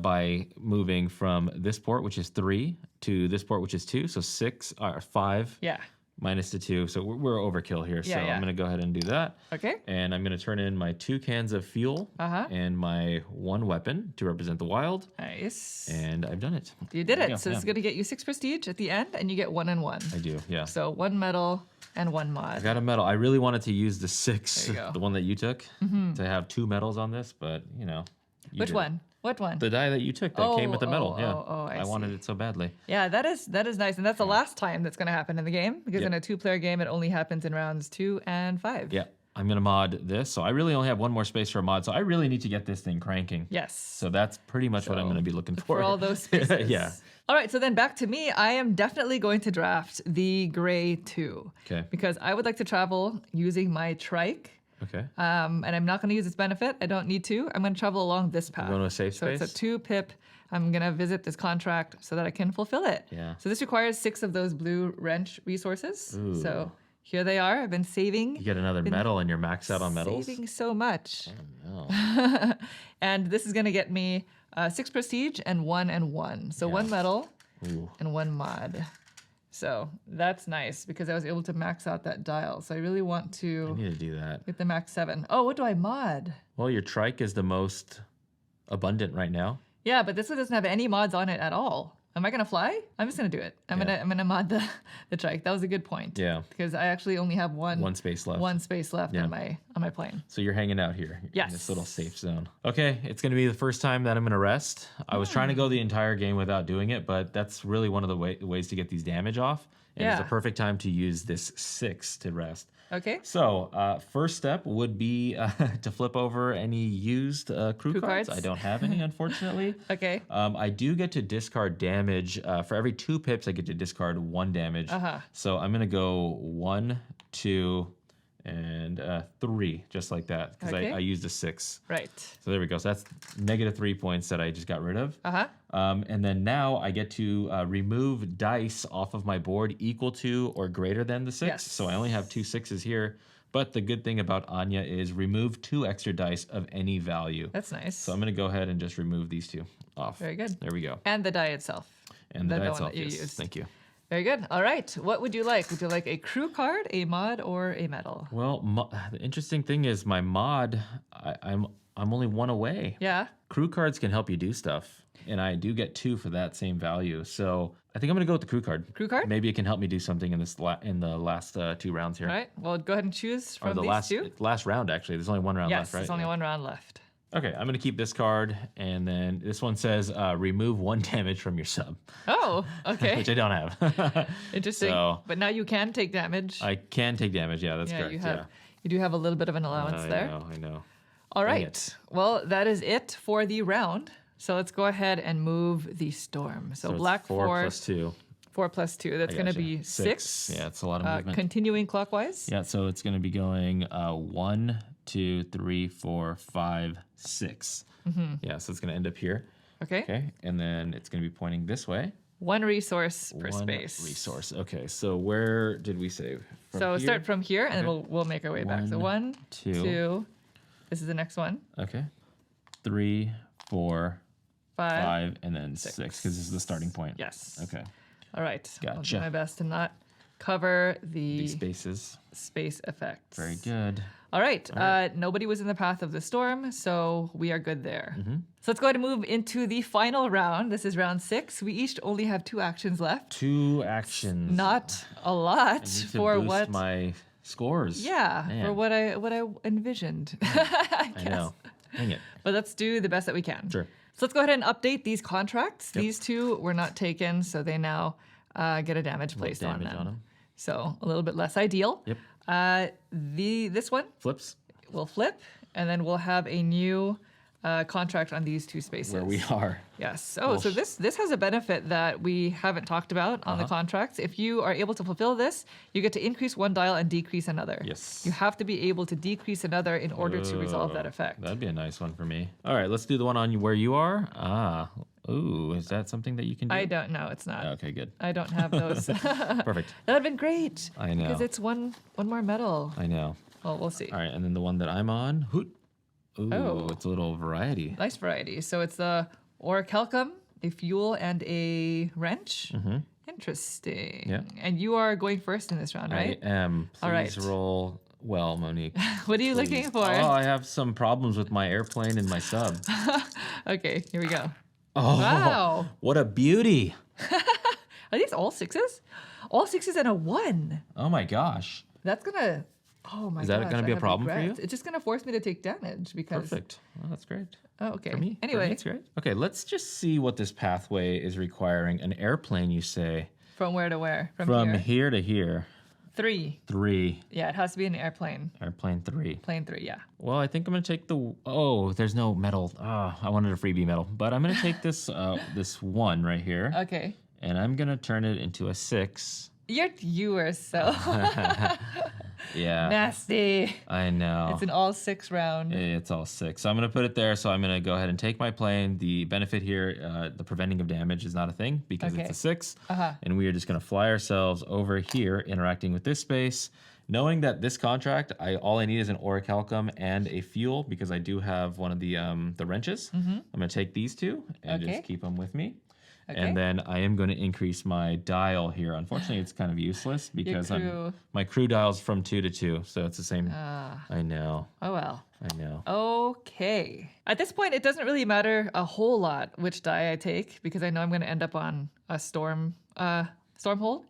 by moving from this port, which is 3, to this port, which is 2. So 6 or 5
Yeah.
minus the 2. So we're overkill here.
Yeah,
so
yeah.
I'm going to go ahead and do that.
Okay.
And I'm going to turn in my 2 cans of fuel
Uh-huh.
and my 1 weapon to represent the wild.
Nice.
And I've done it.
You did
There
it.
you go,
So it's
yeah.
going to get you 6 prestige at the end, and you get 1 and 1.
I do, yeah.
So 1 medal and 1 mod.
I got a medal. I really wanted to use the 6,
There you go.
the one that you took, to have 2 medals on this, but you know. you
Which
did it.
one? What one?
The die that you took that came with the medal. Yeah.
I
wanted
see.
it so badly.
Yeah, that is nice, and that's the last time that's going to happen in the game because
Yeah.
in a 2-player game it only happens in rounds 2 and 5.
Yeah. I'm going to mod this. So I really only have one more space for a mod. So I really need to get this thing cranking.
Yes.
So that's pretty much what I'm going to be looking for.
For all those spaces.
Yeah.
All right, so then back to me. I am definitely going to draft the gray 2.
Okay.
Because I would like to travel using my trike.
Okay.
And I'm not going to use its benefit. I don't need to. I'm going to travel along this path.
going to a safe
So it's
space?
a 2 pip. I'm going to visit this contract so that I can fulfill it.
Yeah.
So this requires 6 of those blue wrench resources.
Ooh.
So here they are. I've been saving.
You get another medal and you're maxed out on medals.
Saving so much.
No.
And this is going to get me 6 prestige and 1 and 1. So 1 medal
Ooh.
and 1 mod. So that's nice because I was able to max out that dial. So I really want
I
to
need to do that.
get the max 7. Oh, what do I mod?
Well, your trike is the most abundant right now.
Yeah, but this one doesn't have any mods on it at all. Am I gonna fly? I'm just gonna do it. I'm gonna mod the trike. That was a good point.
Yeah.
Because I actually only have one
space left.
One space left
Yeah.
on my plane.
So you're hanging out here in
Yes.
this little safe zone. Okay, it's going to be the first time that I'm going to rest. I was trying to go the entire game without doing it, but that's really one of the ways to get these damage off. And it's
Yeah.
a perfect time to use this 6 to rest.
Okay.
So first step would be to flip over any used crew cards.
cards?
I don't have any, unfortunately.
Okay.
I do get to discard damage. For every 2 pips, I get to discard 1 damage.
Uh-huh.
So I'm going to go 1, 2, and 3, just like that, because
Okay.
I used a 6.
Right.
So there we go. So that's -3 points that I just got rid of.
Uh-huh.
And then now I get to remove dice off of my board equal to or greater than the 6.
Yes.
So I only have 2 6s here. But the good thing about Anya is remove 2 extra dice of any value.
That's nice.
So I'm going to go ahead and just remove these 2 off.
Very good.
There we go.
And the die itself.
And the die
one
itself,
that you
yes.
used.
Thank you.
Very good. All right. What would you like? Would you like a crew card, a mod, or a medal?
Well, the interesting thing is my mod, I'm only 1 away.
Yeah.
Crew cards can help you do stuff. And I do get 2 for that same value. So I think I'm going to go with the crew card.
Crew card?
Maybe it can help me do something in this in the last 2 rounds here.
All right. Well, go ahead and choose
Or
from
the
these two.
last round, actually. There's only 1 round
Yes,
left, right?
there's only
Yeah.
1 round left.
Okay, I'm going to keep this card. And then this one says remove 1 damage from your sub,
Oh, okay.
which I don't have.
Interesting.
So-
But now you can take damage.
I can take damage. Yeah, that's
yeah,
correct.
you have.
Yeah.
You do have a little bit of an allowance there.
I know.
All
Dang
right.
it.
Well, that is it for the round. So let's go ahead and move the storm. So,
it's
black
4
4,
plus 2.
4 plus 2. That's
I
going to
gotcha.
be 6.
Yeah, it's a lot of movement.
Continuing clockwise.
Yeah, so it's going to be going 1, 2, 3, 4, 5, 6. Yeah, so it's going to end up here.
Okay.
Okay, and then it's going to be pointing this way.
1 resource per
One
space.
resource. Okay, so where did we save?
So
here?
start from here, and then we'll make our way back. So 1,
2.
2. This is the next one.
Okay. 3, 4,
5.
5, and then 6, because this is the starting point.
Yes.
Okay.
All right. I'll do
Gotcha.
my best to not cover the
These spaces.
space effects.
Very good.
All right. Nobody was in the path of the storm, so we are good there.
Mm-hmm.
So let's go ahead and move into the final round. This is round 6. We each only have 2 actions left.
2 actions.
Not a lot
I need to
for
boost
what.
my scores.
Yeah,
Man.
for what I envisioned. I
I
guess.
know. Dang it.
But let's do the best that we can.
Sure.
So let's go ahead and update these contracts. These 2 were not taken, so they now get a damage placed on
Damage
them.
on them.
So a little bit less ideal.
Yep.
This one
Flips
will flip, and then we'll have a new contract on these 2 spaces.
where we are.
Yes. Oh, so this has a benefit that we haven't talked about on the contracts. If you are able to fulfill this, you get to increase 1 dial and decrease another.
Yes.
You have to be able to decrease another in order to resolve that effect.
That'd be a nice one for me. All right, let's do the one on where you are. Ooh, is that something that you can do?
I don't know. It's not.
Okay, good.
I don't have those. That
Perfect.
would have been great.
I know.
Because it's one more medal.
I know.
Well, we'll see.
All right, and then the one that I'm on. Hoot. Ooh,
Oh.
it's a little variety.
Nice variety. So it's the orichalcum, a fuel, and a wrench. Interesting.
Yeah.
And you are going first in this round, right?
I am. Please
All right.
roll well, Monique.
What are you
Please.
looking for?
Oh, I have some problems with my airplane and my sub.
Okay, here we go.
Oh,
Wow.
what a beauty.
Are these all 6s? All 6s and a 1.
Oh my gosh.
That's gonna. Oh my god.
Is that gonna be a problem for you?
It's just gonna force me to take damage because.
Perfect. Oh, that's great.
Oh, okay.
For me, for me,
Anyway,
it's great. Okay, let's just see what this pathway is requiring. An airplane, you say?
from where to where?
From
here.
here to here.
3.
3.
Yeah, it has to be an airplane.
Airplane 3.
Plane 3. Yeah.
Well, I think I'm gonna take the. Oh, there's no metal. I wanted a freebie metal, but I'm gonna take this this 1 right here,
Okay.
and I'm gonna turn it into a 6.
You are so
Yeah,
nasty.
I know.
It's an all 6 round.
It's all 6. So I'm going to put it there. So I'm going to go ahead and take my plane. The benefit here, the preventing of damage is not a thing because
Okay.
it's a 6.
Uh-huh.
And we are just going to fly ourselves over here, interacting with this space. Knowing that this contract, all I need is an orichalcum and a fuel because I do have one of the wrenches. I'm going to take these 2 and
Okay.
just keep them with me.
Okay.
And then I am going to increase my dial here. Unfortunately, it's kind of useless because
crew.
my crew dial's from 2 to 2. So it's the same. I know.
Oh well.
I know.
Okay. At this point, it doesn't really matter a whole lot which die I take because I know I'm going to end up on a stormhold.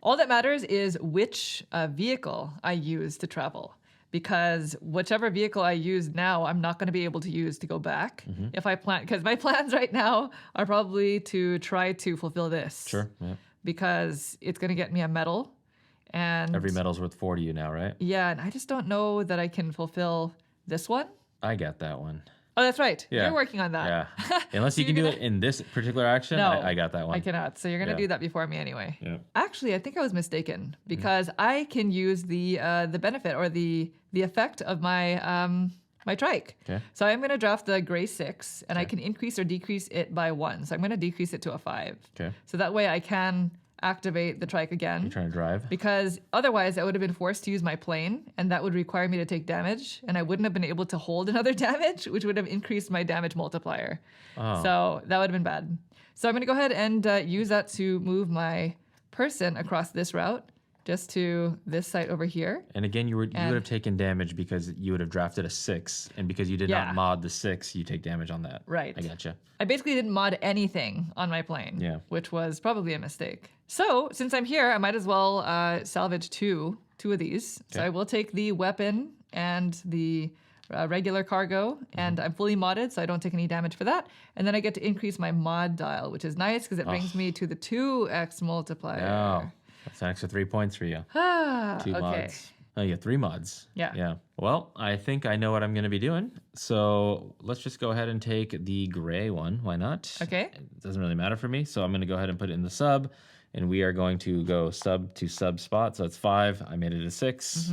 All that matters is which vehicle I use to travel. Because whichever vehicle I use now, I'm not going to be able to use to go back if I plan. Because my plans right now are probably to try to fulfill this.
Sure. Yeah.
Because it's going to get me a medal. And
Every medal's worth 4 to you now, right?
yeah, and I just don't know that I can fulfill this one.
I got that one.
Oh, that's right.
Yeah.
You're working on that.
Yeah. Unless you
So
can
you're
do
gonna-
it in this particular action,
No,
I got that one.
I cannot. So you're going to
Yeah.
do that before me anyway.
Yeah.
Actually, I think I was mistaken because I can use the benefit or the effect of my my trike.
Okay.
So I'm going to draft the gray 6 and I can increase or decrease it by 1. So I'm going to decrease it to a 5.
Okay.
So that way I can activate the trike again.
You trying to drive?
Because otherwise I would have been forced to use my plane and that would require me to take damage and I wouldn't have been able to hold another damage, which would have increased my damage multiplier.
Oh.
So that would have been bad. So I'm going to go ahead and use that to move my person across this route just to this site over here.
And again, you would have taken damage because you would have drafted a 6, and because you did
Yeah.
not mod the 6, you take damage on that.
Right.
I gotcha.
I basically didn't mod anything on my plane,
Yeah.
which was probably a mistake. So since I'm here, I might as well salvage two of these. So
Okay.
I will take the weapon and the regular cargo, and I'm fully modded, so I don't take any damage for that. And then I get to increase my mod dial, which is nice because it brings me to the 2x multiplier.
Oh, that's an extra 3 points for you.
Ah,
2
okay.
mods. Oh, yeah, 3 mods.
Yeah.
Yeah. Well, I think I know what I'm going to be doing. So let's just go ahead and take the gray one. Why not?
Okay.
It doesn't really matter for me. So I'm going to go ahead and put it in the sub. And we are going to go sub to sub spot. So it's 5. I made it a 6.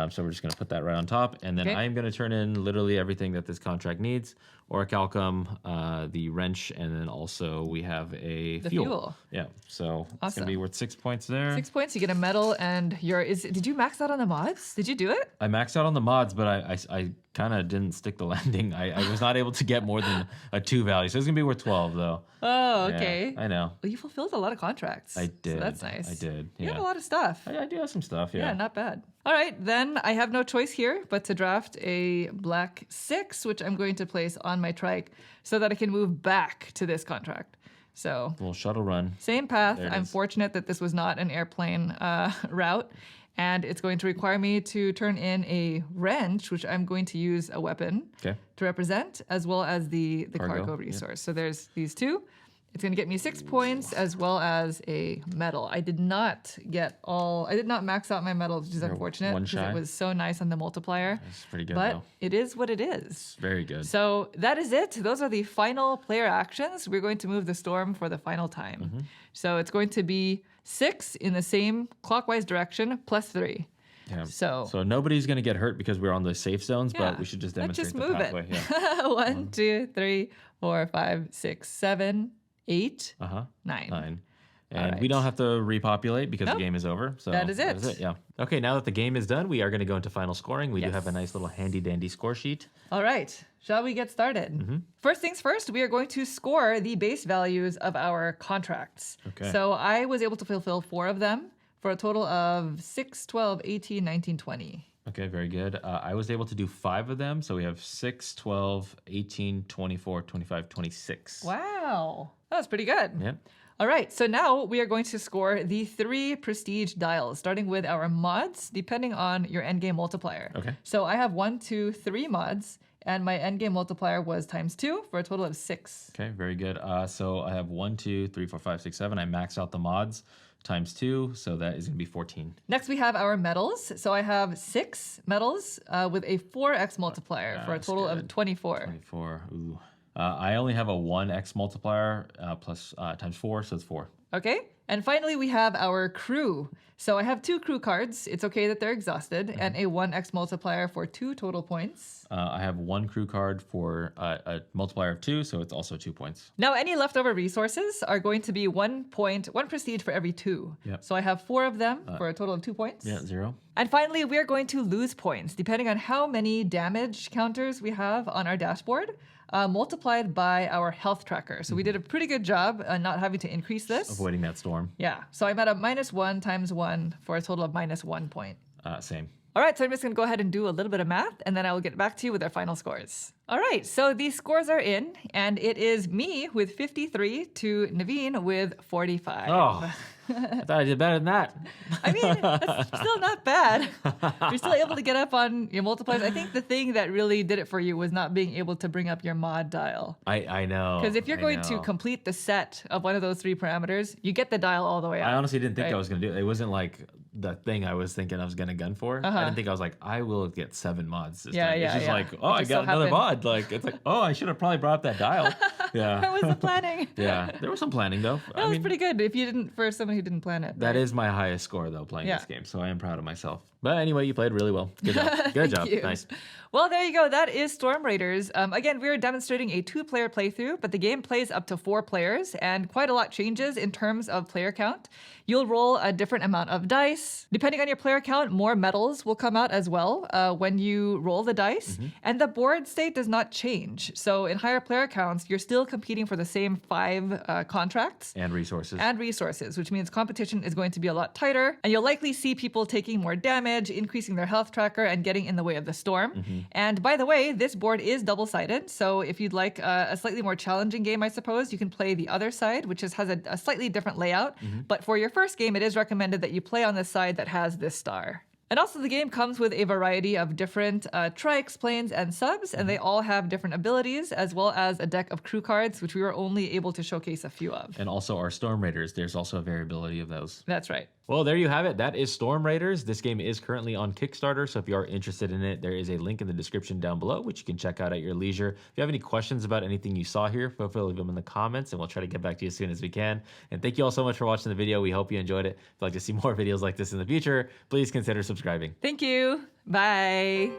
So we're just going to put that right on top. And then
Okay.
I'm going to turn in literally everything that this contract needs. orichalcum, the wrench, and then also we have the
fuel.
Yeah, so it's
Awesome.
gonna be worth 6 points there.
6 points, you get a medal, and did you max out on the mods? Did you do it?
I maxed out on the mods, but I kind of didn't stick the landing. I was not able to get more than a 2 value, so it's gonna be worth 12 though.
Oh, okay.
Yeah, I know.
Well, you fulfilled a lot of contracts.
I did.
So that's nice.
I did.
You
Yeah.
have a lot of stuff.
I do have some stuff.
Yeah, not bad. All right, then I have no choice here but to draft a black 6, which I'm going to place on my trike so that I can move back to this contract. So,
Little shuttle run.
same path.
There it
I'm
is.
fortunate that this was not an airplane route. And it's going to require me to turn in a wrench, which I'm going to use a weapon
Okay.
to represent, as well as the cargo
Cargo,
resource. So there's these two. It's going to get me 6 points as well as a medal. I did not max out my medal, which is unfortunate
one
because
shy.
it was so nice on the multiplier.
It's pretty good
But
though.
it is what it is.
It's very good.
So that is it. Those are the final player actions. We're going to move the storm for the final time.
Mm-hmm.
So it's going to be 6 in the same clockwise direction plus 3.
Yeah.
So
nobody's gonna get hurt because we're on the safe zones,
Yeah.
but we should just
Let's
demonstrate
just
the
move
pathway.
it.
Yeah.
1, 2, 3, 4, 5, 6, 7, 8,
Uh huh.
9.
9. And
right.
we don't have to repopulate because
Nope.
the game is over. So
That is it.
Yeah. Okay, now that the game is done, we are going to go into final scoring. We do
Yes.
have a nice little handy dandy score sheet.
All right, shall we get started?
Mm-hmm.
First things first, we are going to score the base values of our contracts.
Okay.
So I was able to fulfill 4 of them for a total of 6, 12, 18, 19, 20.
Okay, very good. I was able to do 5 of them. So we have 6, 12, 18, 24, 25, 26.
Wow, that was pretty good.
Yep.
All right, so now we are going to score the 3 prestige dials, starting with our mods, depending on your endgame multiplier.
Okay.
So I have 1, 2, 3 mods, and my endgame multiplier was times 2 for a total of 6.
Okay, very good. So I have 1, 2, 3, 4, 5, 6, 7. I maxed out the mods times 2. So that is going to be 14.
Next, we have our medals. So I have 6 medals with a 4x multiplier for a
That's
total of
good.
24.
24. Ooh. I only have a 1x multiplier plus times 4, so it's 4.
Okay. And finally, we have our crew. So I have 2 crew cards. It's okay that they're exhausted, and a 1x multiplier for 2 total points.
I have 1 crew card for a multiplier of 2, so it's also 2 points.
Now, any leftover resources are going to be 1 point, 1 prestige for every 2.
Yep.
So I have 4 of them for a total of 2 points.
Yeah, 0.
And finally, we are going to lose points depending on how many damage counters we have on our dashboard, multiplied by our health tracker. So we did a pretty good job not having to increase this.
Avoiding that storm.
Yeah. So I'm at a -1 times 1 for a total of -1 point.
Same.
All right, so I'm just going to go ahead and do a little bit of math, and then I will get back to you with our final scores. All right, so these scores are in, and it is me with 53 to Naveen with 45.
Oh, I thought I did better than that.
I mean, that's still not bad. You're still able to get up on your multipliers. I think the thing that really did it for you was not being able to bring up your mod dial.
I know.
Because if you're
I
going to
know.
complete the set of one of those 3 parameters, you get the dial all the way up.
I honestly didn't think
right?
I was going to do it. It wasn't like the thing I was thinking I was going to gun for. I didn't think I was like, I will get 7 mods this
Yeah,
time.
yeah,
It's just
yeah.
like,
It
oh, I
just
got
so
another
happened.
mod. Like, it's like, oh, I should have probably brought up that dial.
Where
Yeah.
was the planning?
Yeah. There was some planning, though.
That was pretty good if you didn't, for someone who didn't plan it.
That is my highest score, though, playing
Yeah.
this game. So I am proud of myself. But anyway, you played really well. Good job. Good job.
you.
Nice.
Well, there you go. That is Storm Raiders. Again, we're demonstrating a 2-player playthrough, but the game plays up to 4 players, and quite a lot changes in terms of player count. You'll roll a different amount of dice. Depending on your player count, more medals will come out as well when you roll the dice, and the board state does not change. So in higher player counts, you're still competing for the same 5 contracts.
And resources.
And resources, which means competition is going to be a lot tighter, and you'll likely see people taking more damage, increasing their health tracker, and getting in the way of the storm. And by the way, this board is double-sided, so if you'd like a slightly more challenging game, I suppose, you can play the other side, which has a slightly different layout. But for your first game, it is recommended that you play on the side that has this star. And also the game comes with a variety of different trikes, planes, and subs, and they all have different abilities, as well as a deck of crew cards, which we were only able to showcase a few of.
And also our Storm Raiders. There's also a variability of those.
That's right.
Well, there you have it. That is Storm Raiders. This game is currently on Kickstarter, so if you are interested in it, there is a link in the description down below, which you can check out at your leisure. If you have any questions about anything you saw here, feel free to leave them in the comments, and we'll try to get back to you as soon as we can. And thank you all so much for watching the video. We hope you enjoyed it. If you'd like to see more videos like this in the future, please consider subscribing.
Thank you. Bye.